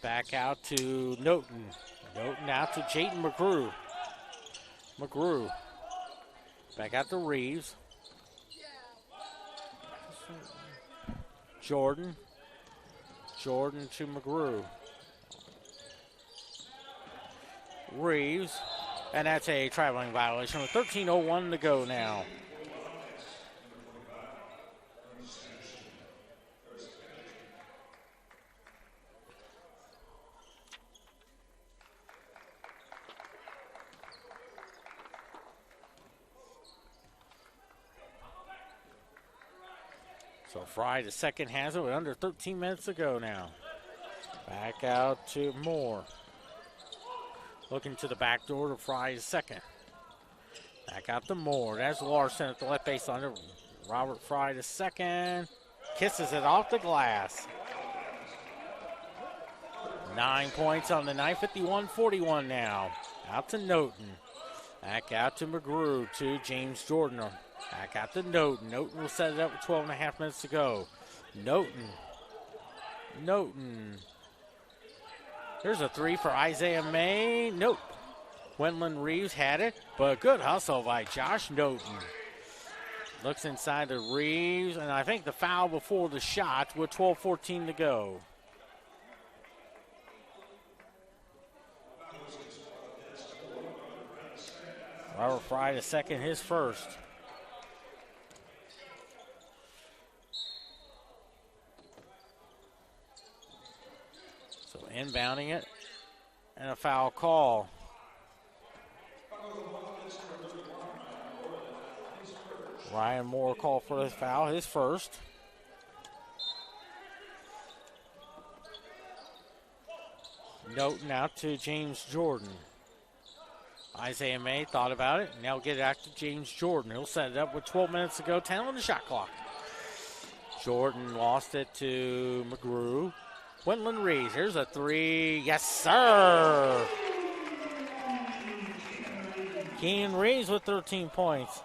Back out to Noten. Noten out to Jayden McGrew. Back out to Reeves. Jordan to McGrew. Reeves. And that's a traveling violation with 13:01 to go now. So Fry, the second, has it with under 13 minutes to go now. Back out to Moore. Looking to the back door to Fry, the second. Back out to Moore. That's Larson at the left baseline. Robert Fry, the second. Kisses it off the glass. 9 points on the night, 51-41 now. Out to Noten. Back out to McGrew to James Jordan. Back out to Noten. Noten will set it up with 12 and a half minutes to go. Noten. There's a three for Isaiah May. Nope. Quinlan Reeves had it, but good hustle by Josh Noten. Looks inside to Reeves, and I think the foul before the shot with 12:14 to go. Robert Fry, the second, his first. So inbounding it, and a foul call. Ryan Moore called for the foul, his first. Noten out to James Jordan. Isaiah May thought about it. Now get it out to James Jordan. He'll set it up with 12 minutes to go. 10 on the shot clock. Jordan lost it to McGrew. Quinlan Reeves. Here's a three. Yes, sir. Keenan Reeves with 13 points.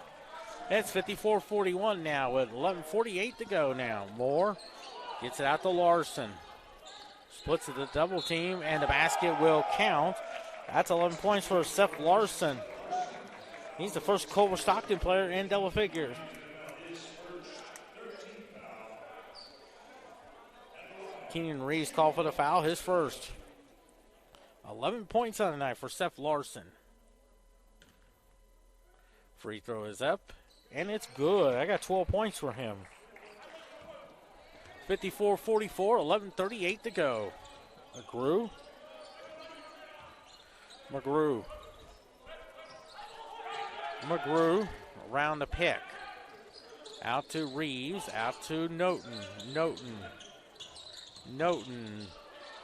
It's 54-41 now with 11:48 to go now. Moore gets it out to Larson. Splits it to double team, and the basket will count. That's 11 points for Seth Larson. He's the first Culver-Stockton player in double figures. Keenan Reeves called for the foul, his first. 11 points on the night for Seth Larson. Free throw is up, and it's good. I got 12 points for him. 54-44, 11:38 to go. McGrew around the pick. Out to Reeves, out to Noten. Noten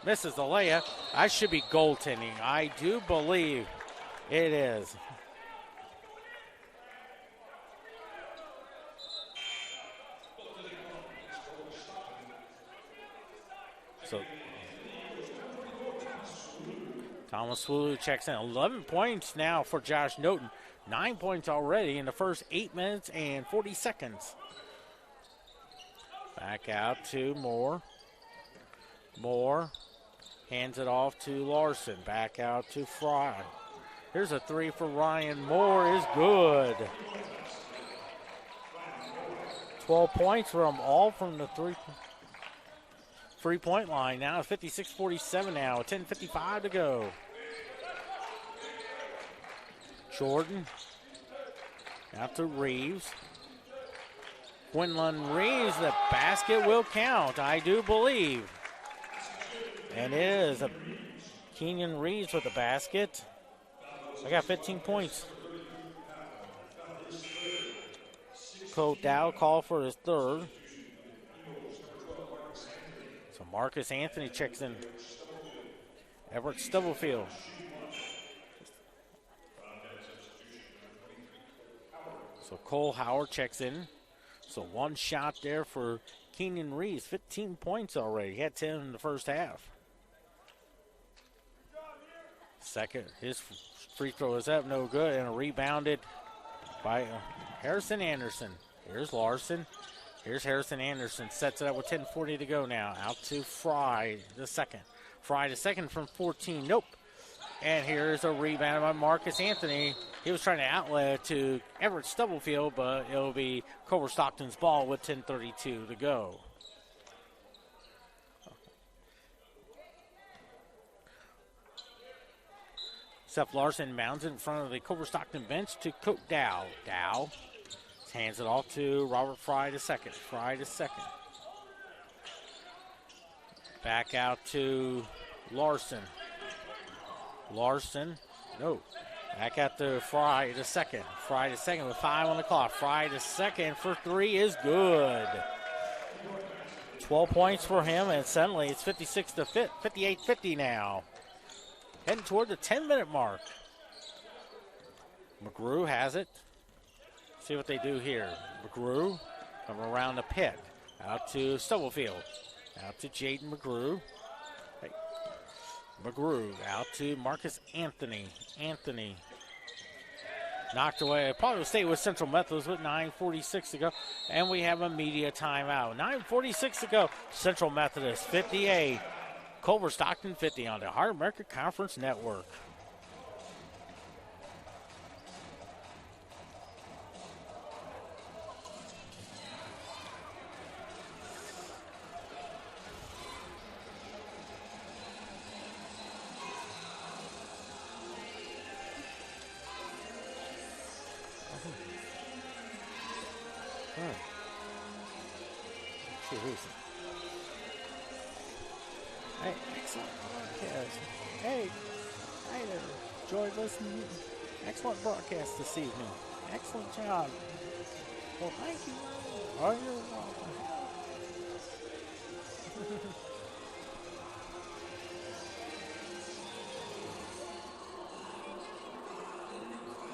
misses the layup. I should be goaltending. I do believe it is. So Thomas Swulu checks in. 11 points now for Josh Noten. 9 points already in the first 8 minutes and 40 seconds. Back out to Moore. Moore hands it off to Larson. Back out to Fry. Here's a three for Ryan Moore is good. 12 points from all from the three-point line. Now 56-47 now. 10:55 to go. Jordan out to Reeves. Quinlan Reeves, the basket will count, I do believe. And it is Keenan Reeves with the basket. I got 15 points. Cole Dow called for his third. So Marcus Anthony checks in. Everett Stubblefield. So Cole Howard checks in. So one shot there for Keenan Reeves. 15 points already. He had 10 in the first half. Second, his free throw is up, no good, and rebounded by Harrison Anderson. Here's Larson. Here's Harrison Anderson. Sets it up with 10:40 to go now. Out to Fry, the second. Fry, the second from 14. Nope. And here's a rebound by Marcus Anthony. He was trying to outlet to Everett Stubblefield, but it'll be Culver-Stockton's ball with 10:32 to go. Seth Larson mounds it in front of the Culver-Stockton bench to Coach Dow. Dow hands it off to Robert Fry to second. Fry to second. Back out to Larson. Larson, no. Back out to Fry to second. Fry to second with 5 on the clock. Fry to second for 3 is good. 12 points for him, and suddenly it's 58-50 now. Heading toward the 10-minute mark. McGrew has it. See what they do here. McGrew coming around the pit. Out to Stubblefield. Out to Jaden McGrew. Hey. McGrew out to Marcus Anthony. Anthony knocked away. Probably will stay with Central Methodist with 9:46 to go. And we have a media timeout. 9:46 to go. Central Methodist 58. Culver-Stockton 50 on the Heart America Conference Network. Hey, excellent broadcast. Hey there. Enjoyed listening. Excellent broadcast this evening. Excellent job. Well, thank you. Oh, you're welcome.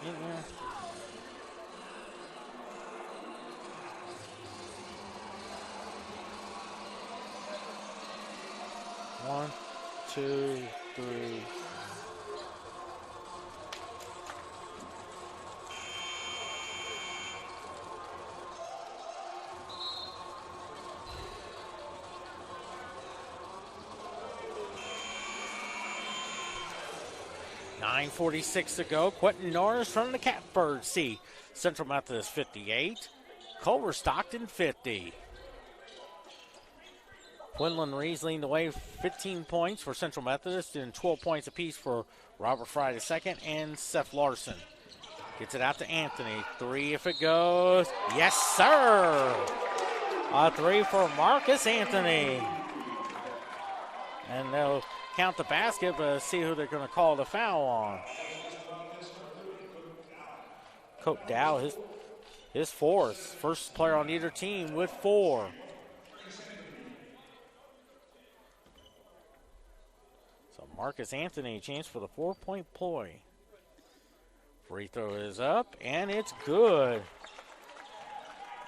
Yeah. 1, 2, 3. .946 to go. Quentin Norris from the Catbird C. Central Methodist 58. Culver-Stockton 50. Quinlan Rees leading the way, 15 points for Central Methodist and 12 points apiece for Robert Fry II and Seth Larson. Gets it out to Anthony. 3 if it goes. Yes, sir! A 3 for Marcus Anthony. And they'll count the basket, but see who they're going to call the foul on. Coach Dow, his fourth. First player on either team with 4. Marcus Anthony, chance for the 4-point ploy. Free throw is up, and it's good.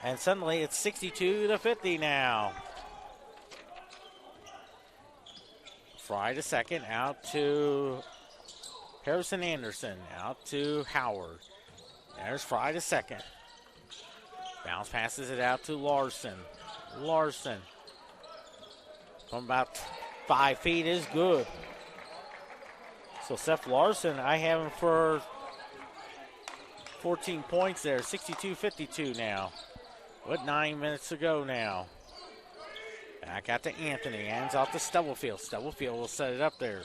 And suddenly it's 62-50 now. Fry to second, out to Harrison Anderson, out to Howard. There's Fry to second. Bounce passes it out to Larson. Larson from about 5 feet is good. So Seth Larson, I have him for 14 points there, 62-52 now. With 9 minutes to go now. Back out to Anthony, hands off to Stubblefield. Stubblefield will set it up there.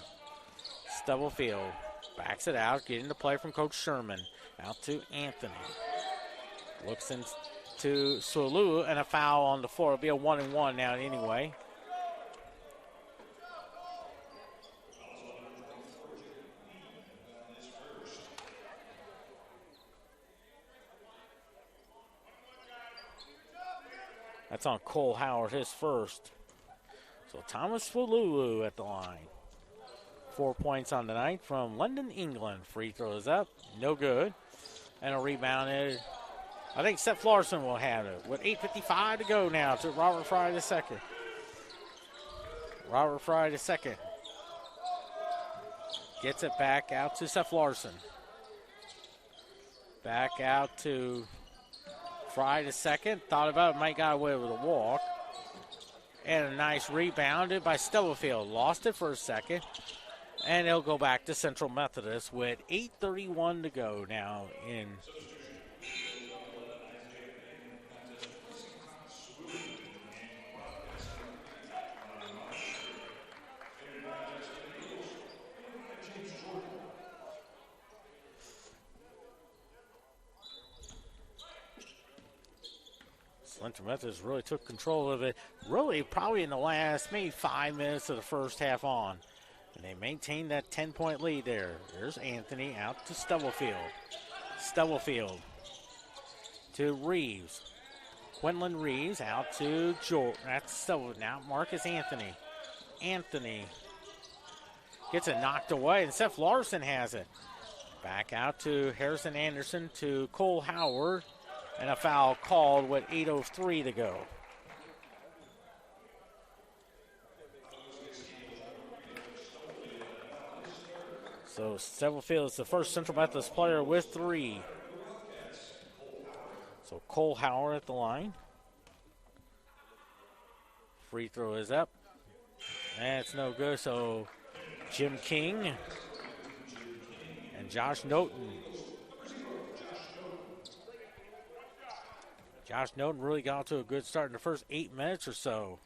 Stubblefield backs it out, getting the play from Coach Sherman. Out to Anthony. Looks into Swaloo, and a foul on the floor. It'll be a 1-and-1 now anyway. That's on Cole Howard, his first. So Thomas Fululu at the line. 4 points on the night from London, England. Free throws up, no good. And a rebound is, I think Seth Larson will have it. With 8:55 to go now to Robert Fry II. Robert Fry II gets it back out to Seth Larson. Back out to Fry II. Thought about it, might got away with a walk. And a nice rebounded by Stubblefield. Lost it for a second. And it'll go back to Central Methodist with 8:31 to go now in. Central Methodist really took control of it, really probably in the last maybe 5 minutes of the first half on. And they maintained that 10-point lead there. There's Anthony out to Stubblefield. Stubblefield to Reeves. Quinlan Reeves out to Jordan. That's Stubblefield. Now Marcus Anthony. Anthony gets it knocked away, and Seth Larson has it. Back out to Harrison Anderson to Cole Howard, and a foul called with 8:03 to go. So Stubblefield is the first Central Methodist player with 3. So Cole Howard at the line. Free throw is up. That's no good, so Jim King and Josh Noten. Josh Noten really got off to a good start in the first 8 minutes or so.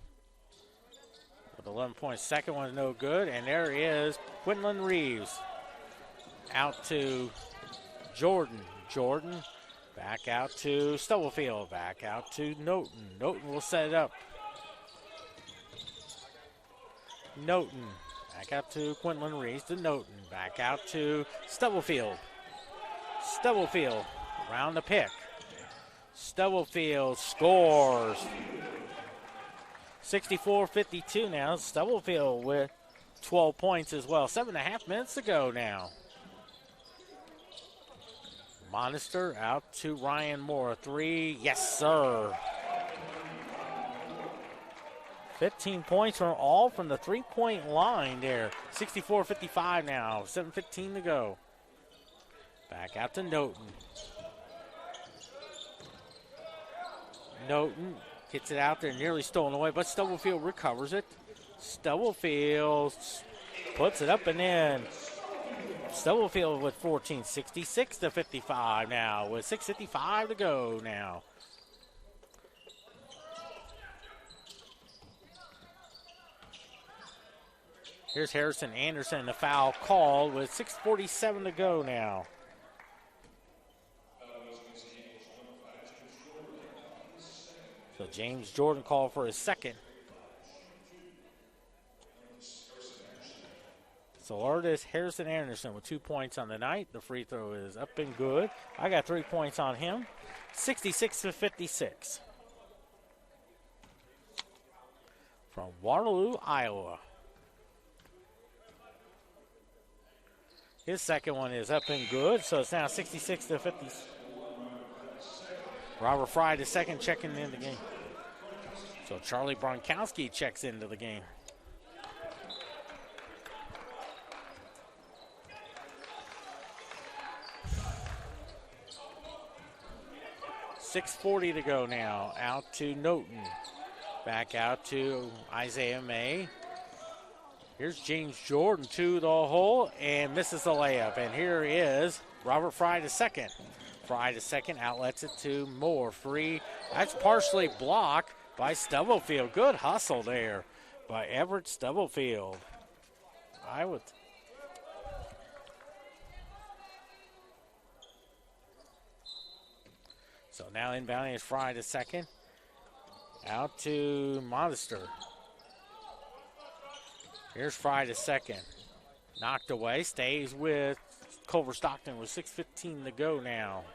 With 11 points. Second one is no good, and there he is, Quinlan Reeves. Out to Jordan. Jordan back out to Stubblefield. Back out to Noten. Noten will set it up. Noten back out to Quinlan Reeves to Noten. Back out to Stubblefield. Stubblefield around the pick. Stubblefield scores. 64-52 now. Stubblefield with 12 points as well. 7.5 minutes to go now. Monster out to Ryan Moore. 3, yes, sir. 15 points are all from the three-point line there. 64-55 now. 7:15 to go. Back out to Noten. Noten gets it out there, nearly stolen away, but Stubblefield recovers it. Stubblefield puts it up and in. Stubblefield with 14, 66-55 now, with 6:55 to go now. Here's Harrison Anderson, the foul called with 6:47 to go now. So James Jordan called for his second. So artist Harrison Anderson with 2 points on the night. The free throw is up and good. I got 3 points on him. 66-56. From Waterloo, Iowa. His second one is up and good, so it's now 66-50. Robert Fry, the second, checking in the game. So Charlie Bronkowski checks into the game. .640 to go now. Out to Noten. Back out to Isaiah May. Here's James Jordan to the hole and misses the layup. And here is Robert Fry the second. Fry the second outlets it to Moore. Free. That's partially blocked by Stubblefield. Good hustle there by Everett Stubblefield. So now inbounding is Fry the second. Out to Modester. Here's Fry the second. Knocked away. Stays with Culver-Stockton with 6:15 to go now.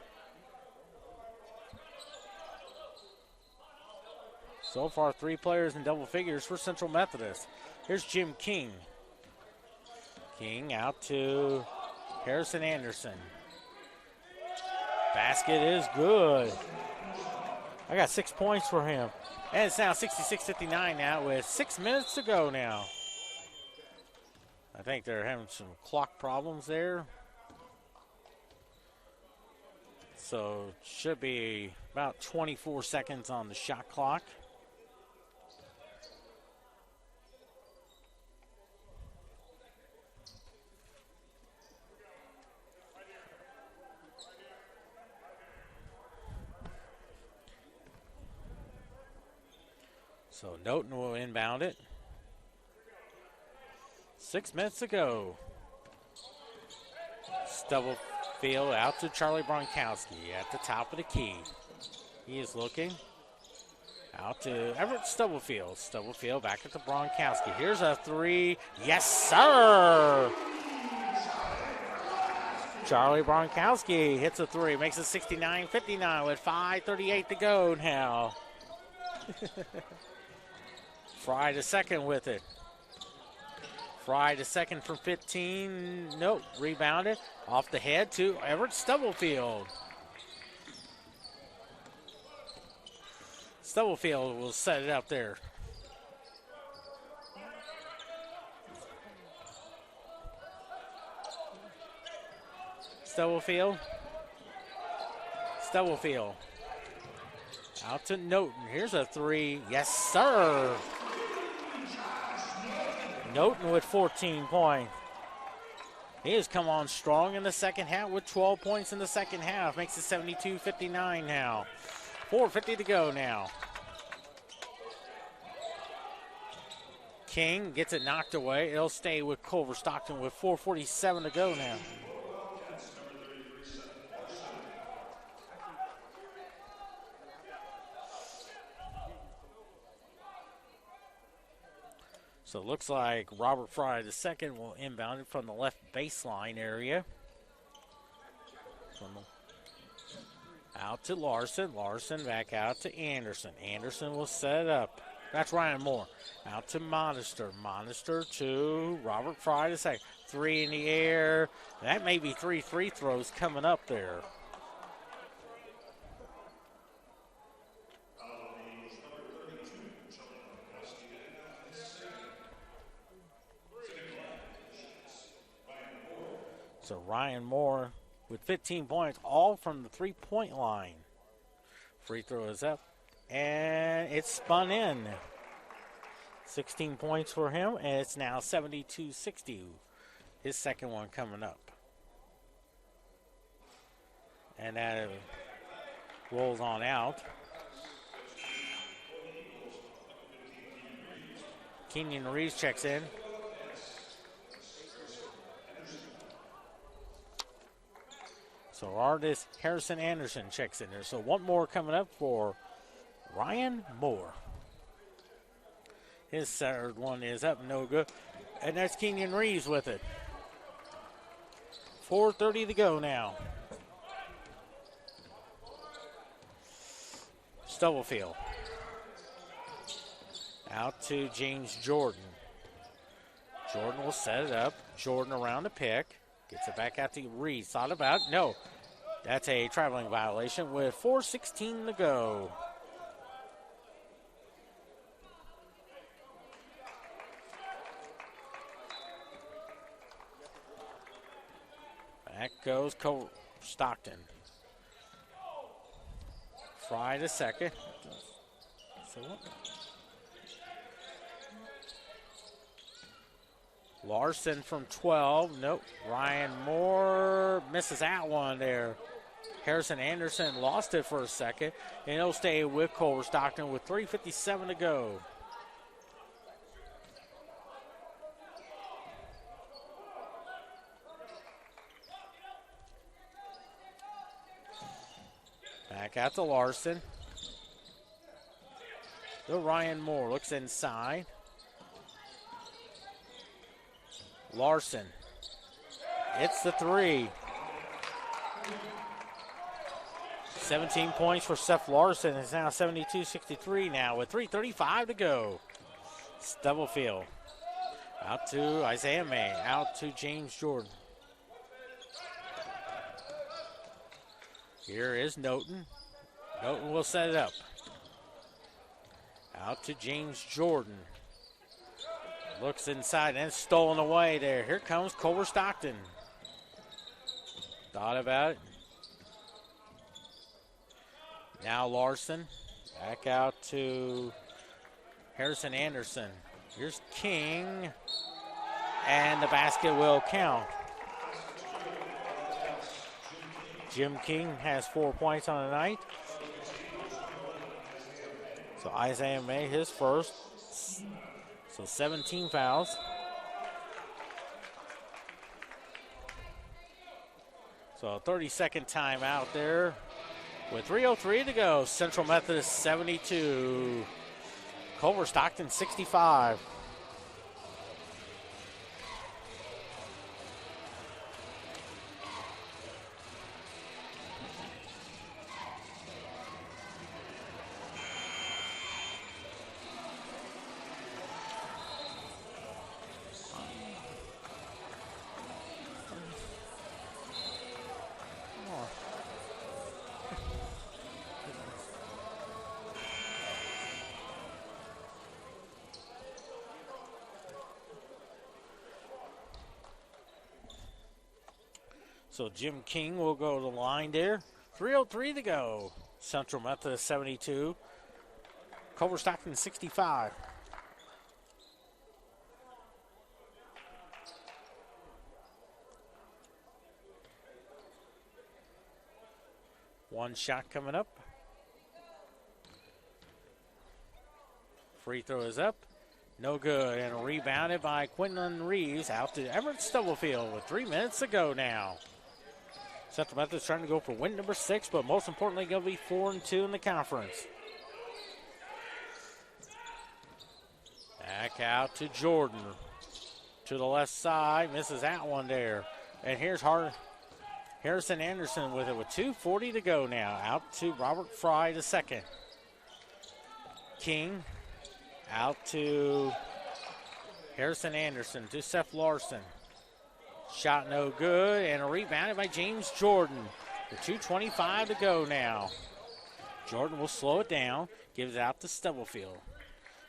So far, 3 players in double figures for Central Methodist. Here's Jim King. King out to Harrison Anderson. Basket is good. I got 6 points for him. And it's now 66-59 now with 6 minutes to go now. I think they're having some clock problems there. So should be about 24 seconds on the shot clock. So Noten will inbound it. 6 minutes to go. Stubblefield out to Charlie Bronkowski at the top of the key. He is looking. Out to Everett Stubblefield. Stubblefield back at the Bronkowski. Here's a three. Yes, sir! Charlie Bronkowski hits a three. Makes it 69-59 with 5:38 to go now. Fry to second with it. Fry to second from 15. Nope. Rebounded. Off the head to Everett Stubblefield. Stubblefield will set it up there. Stubblefield. Out to Noten. Here's a three. Yes, sir. Noten with 14 points. He has come on strong in the second half with 12 points in the second half. Makes it 72-59 now. 4:50 to go now. King gets it knocked away. It'll stay with Culver-Stockton with 4:47 to go now. So it looks like Robert Fry II will inbound it from the left baseline area. Out to Larson. Larson back out to Anderson. Anderson will set it up. That's Ryan Moore. Out to Monster. Monster to Robert Fry II. Three in the air. That may be 3 free throws coming up there. So Ryan Moore with 15 points, all from the three-point line. Free throw is up, and it's spun in. 16 points for him, and it's now 72-60. His second one coming up. And that rolls on out. Kenyon Reeves checks in. So artist Harrison Anderson checks in there. So one more coming up for Ryan Moore. His third one is up, no good. And that's Kenyon Reeves with it. 4:30 to go now. Stubblefield. Out to James Jordan. Jordan will set it up. Jordan around the pick. Gets it back out to Reeves. Thought about it. No. That's a traveling violation with 4:16 to go. Back goes Culver-Stockton. Fry to second. So what? Larson from 12. Nope. Ryan Moore misses that one there. Harrison Anderson lost it for a second. And he'll stay with Culver-Stockton with 3:57 to go. Back out to Larson. To Ryan Moore. Looks inside. Larson. It's the three. 17 points for Seth Larson. It's now 72-63 now with 3:35 to go. Stubblefield. Out to Isaiah May. Out to James Jordan. Here is Noten. Noten will set it up. Out to James Jordan. Looks inside and stolen away there. Here comes Culver-Stockton. Thought about it. Now Larson. Back out to Harrison Anderson. Here's King. And the basket will count. Jim King has 4 points on the night. So Isaiah May, his first. So 17 fouls. So a 30-second timeout there. With 3:03 to go, Central Methodist 72, Culver-Stockton 65. So Jim King will go to the line there. 3:03 to go. Central Methodist 72, Culver-Stockton 65. One shot coming up. Free throw is up. No good. And rebounded by Quinlan Reeves out to Everett Stubblefield with 3 minutes to go now. Central Methodist trying to go for win number 6, but most importantly, going to be 4-2 in the conference. Back out to Jordan. To the left side, misses that one there. And here's Harrison Anderson with it with 2:40 to go now. Out to Robert Fry the second. King out to Harrison Anderson to Seth Larson. Shot no good, and a rebounded by James Jordan. With 2:25 to go now. Jordan will slow it down, gives it out to Stubblefield.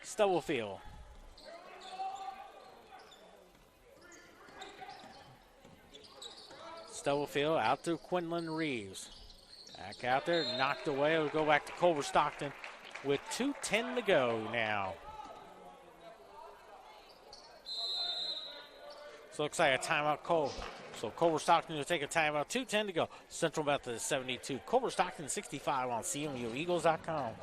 Stubblefield. Stubblefield out to Quinlan Reeves. Back out there, knocked away. We'll go back to Culver-Stockton with 2:10 to go now. So looks like a timeout call. So Culver-Stockton will take a timeout. 2:10 to go. Central Methodist 72. Culver-Stockton 65 on CMUEagles.com.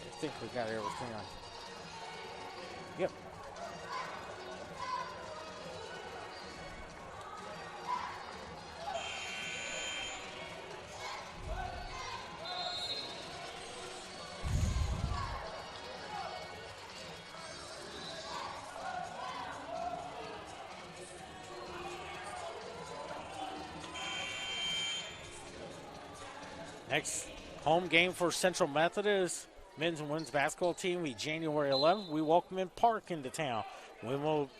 I think we got everything on. Yep. Next home game for Central Methodist men's and women's basketball team will be January 11th. We welcome in Park into town. We will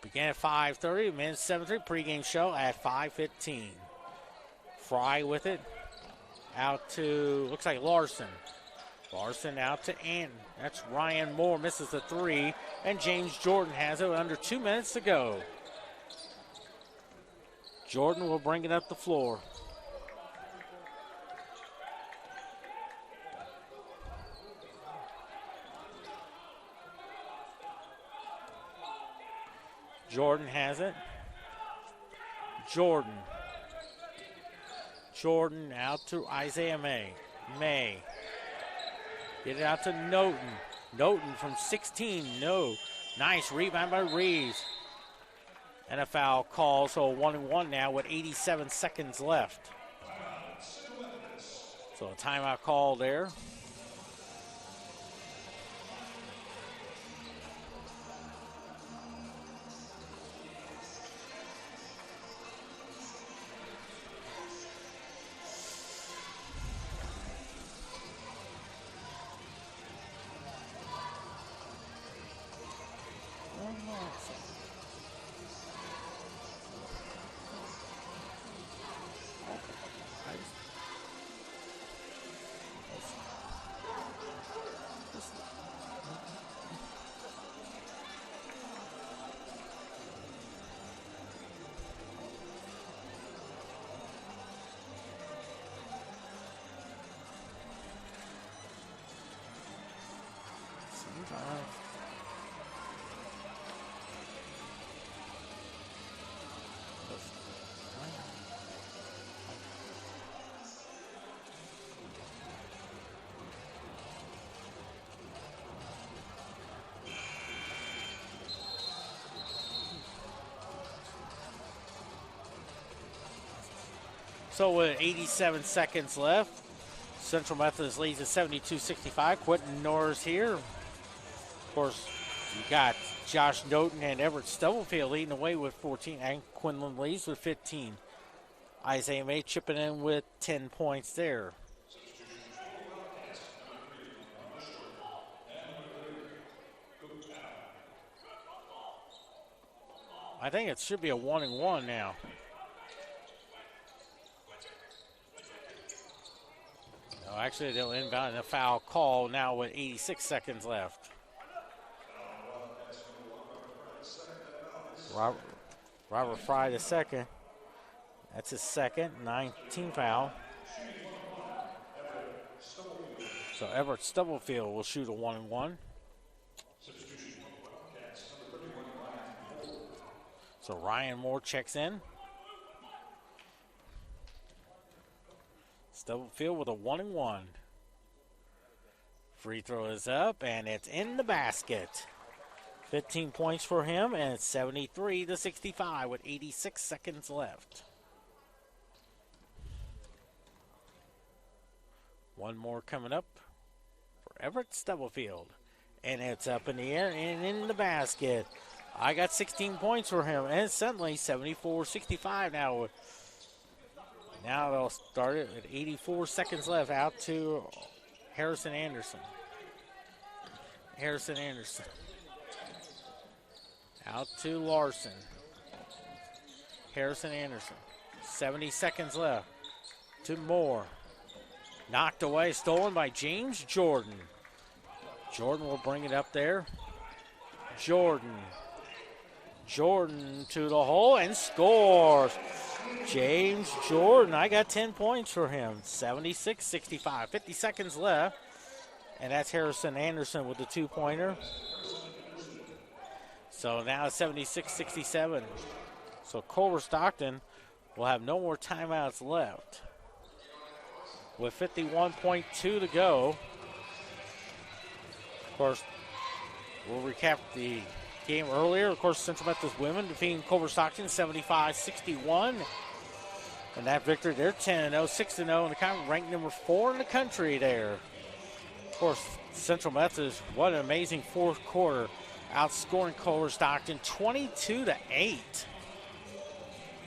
begin at 5:30. Men's 7:30 pregame show at 5:15. Fry with it. Out to, looks like Larson. Larson out to Anton. That's Ryan Moore, misses the three. And James Jordan has it with under 2 minutes to go. Jordan will bring it up the floor. Jordan has it. Jordan out to Isaiah May. May. Get it out to Noten. Noten from 16. No. Nice rebound by Reeves. And a foul call, so 1-1 now with 87 seconds left. So a timeout call there. So with 87 seconds left, Central Methodist leads at 72-65. Quentin Norris here. Of course, you got Josh Noten and Everett Stubblefield leading the way with 14, and Quinlan leads with 15. Isaiah May chipping in with 10 points there. I think it should be a 1-1 now. No, actually, they'll inbound a foul call now with 86 seconds left. Robert Fry the second. That's his second, 19 foul. So Everett Stubblefield will shoot a 1-1. So Ryan Moore checks in. Stubblefield with a 1-1. Free throw is up, and it's in the basket. 15 points for him, and it's 73-65 with 86 seconds left. One more coming up for Everett Stubblefield. And it's up in the air and in the basket. I got 16 points for him, and it's suddenly 74-65 now. Now they'll start it at 84 seconds left. Out to Harrison Anderson. Out to Larson. Harrison Anderson. 70 seconds left. To Moore. Knocked away, stolen by James Jordan. Jordan will bring it up there. Jordan to the hole and scores. James Jordan, I got 10 points for him. 76-65, 50 seconds left. And that's Harrison Anderson with the two-pointer. So now it's 76-67. So Culver-Stockton will have no more timeouts left. With 51.2 to go. Of course, we'll recap the game earlier. Of course, Central Methodist women defeating Culver-Stockton 75-61. And that victory, they're 10-0, 6-0 in the conference, ranked number 4 in the country there. Of course, Central Methodist, what an amazing fourth quarter, outscoring Culver-Stockton 22-8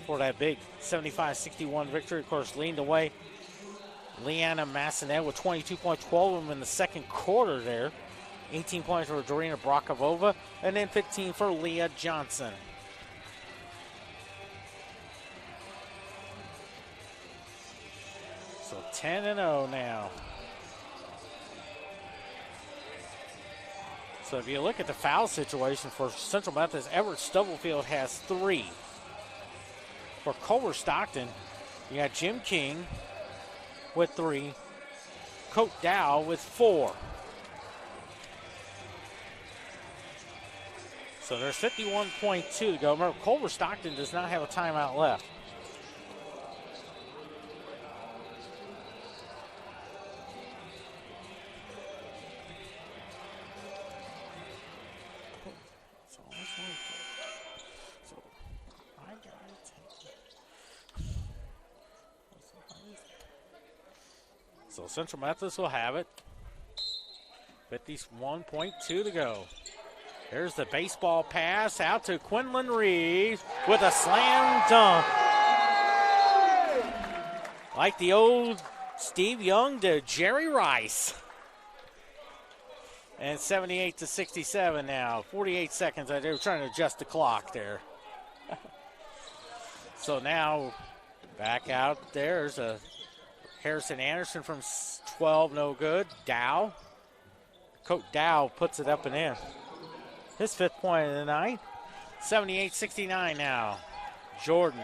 for that big 75-61 victory. Of course, leaned away Leanna Massonet with 22 points, 12 of them in the second quarter there. 18 points for Dorina Brakavova, and then 15 for Leah Johnson. So 10-0 now. So if you look at the foul situation for Central Methodist, Everett Stubblefield has 3. For Culver-Stockton, you got Jim King with 3, Coat Dow with 4. So there's 51.2 to go. Remember, Culver-Stockton does not have a timeout left. So Central Methodist will have it. 51.2 to go. There's the baseball pass out to Quinlan Reeves with a slam dunk. Like the old Steve Young to Jerry Rice. And 78-67 now. 48 seconds. They were trying to adjust the clock there. So now back out there's a Harrison Anderson from 12, no good. Dow. Coach Dow puts it up and in. His 5th point of the night. 78-69 now. Jordan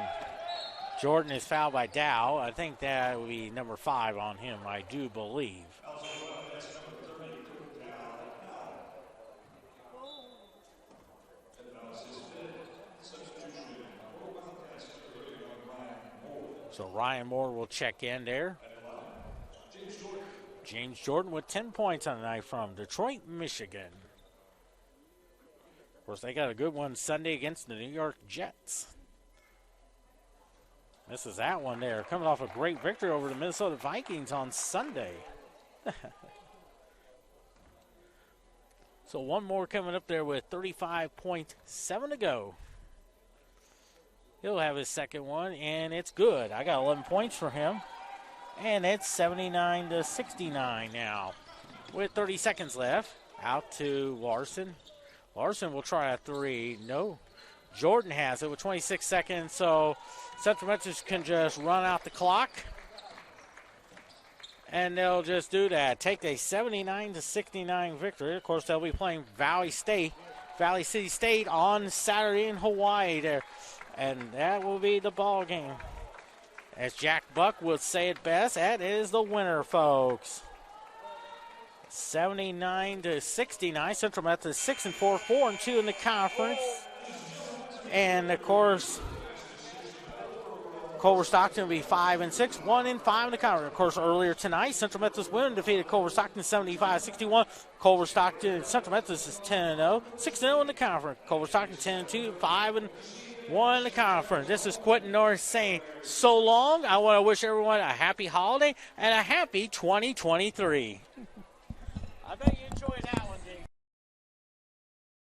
is fouled by Dow. I think that would be number 5 on him, I do believe. So Ryan Moore will check in there. James Jordan with 10 points on the night from Detroit, Michigan. Of course, they got a good one Sunday against the New York Jets. Misses that one there. Coming off a great victory over the Minnesota Vikings on Sunday. So one more coming up there with 35.7 to go. He'll have his second one, and it's good. I got 11 points for him. And it's 79-69 now. With 30 seconds left. Out to Larson. Larson will try a three. No. Jordan has it with 26 seconds, so Central Methodist can just run out the clock. And they'll just do that. Take a 79-69 victory. Of course, they'll be playing Valley City State on Saturday in Hawaii there. And that will be the ball game. As Jack Buck would say it best, that is the winner, folks. 79-69. Central Methodist 6-4, 4-2 in the conference. And of course, Culver-Stockton will be 5-6, 1-5 in the conference. Of course, earlier tonight, Central Methodist women defeated Culver-Stockton 75-61. Culver-Stockton, Central Methodist is 10-0, 6-0 in the conference. Culver-Stockton 10-2, 5-1 in the conference. This is Quentin Norris saying so long. I want to wish everyone a happy holiday and a happy 2023. I bet you enjoyed that.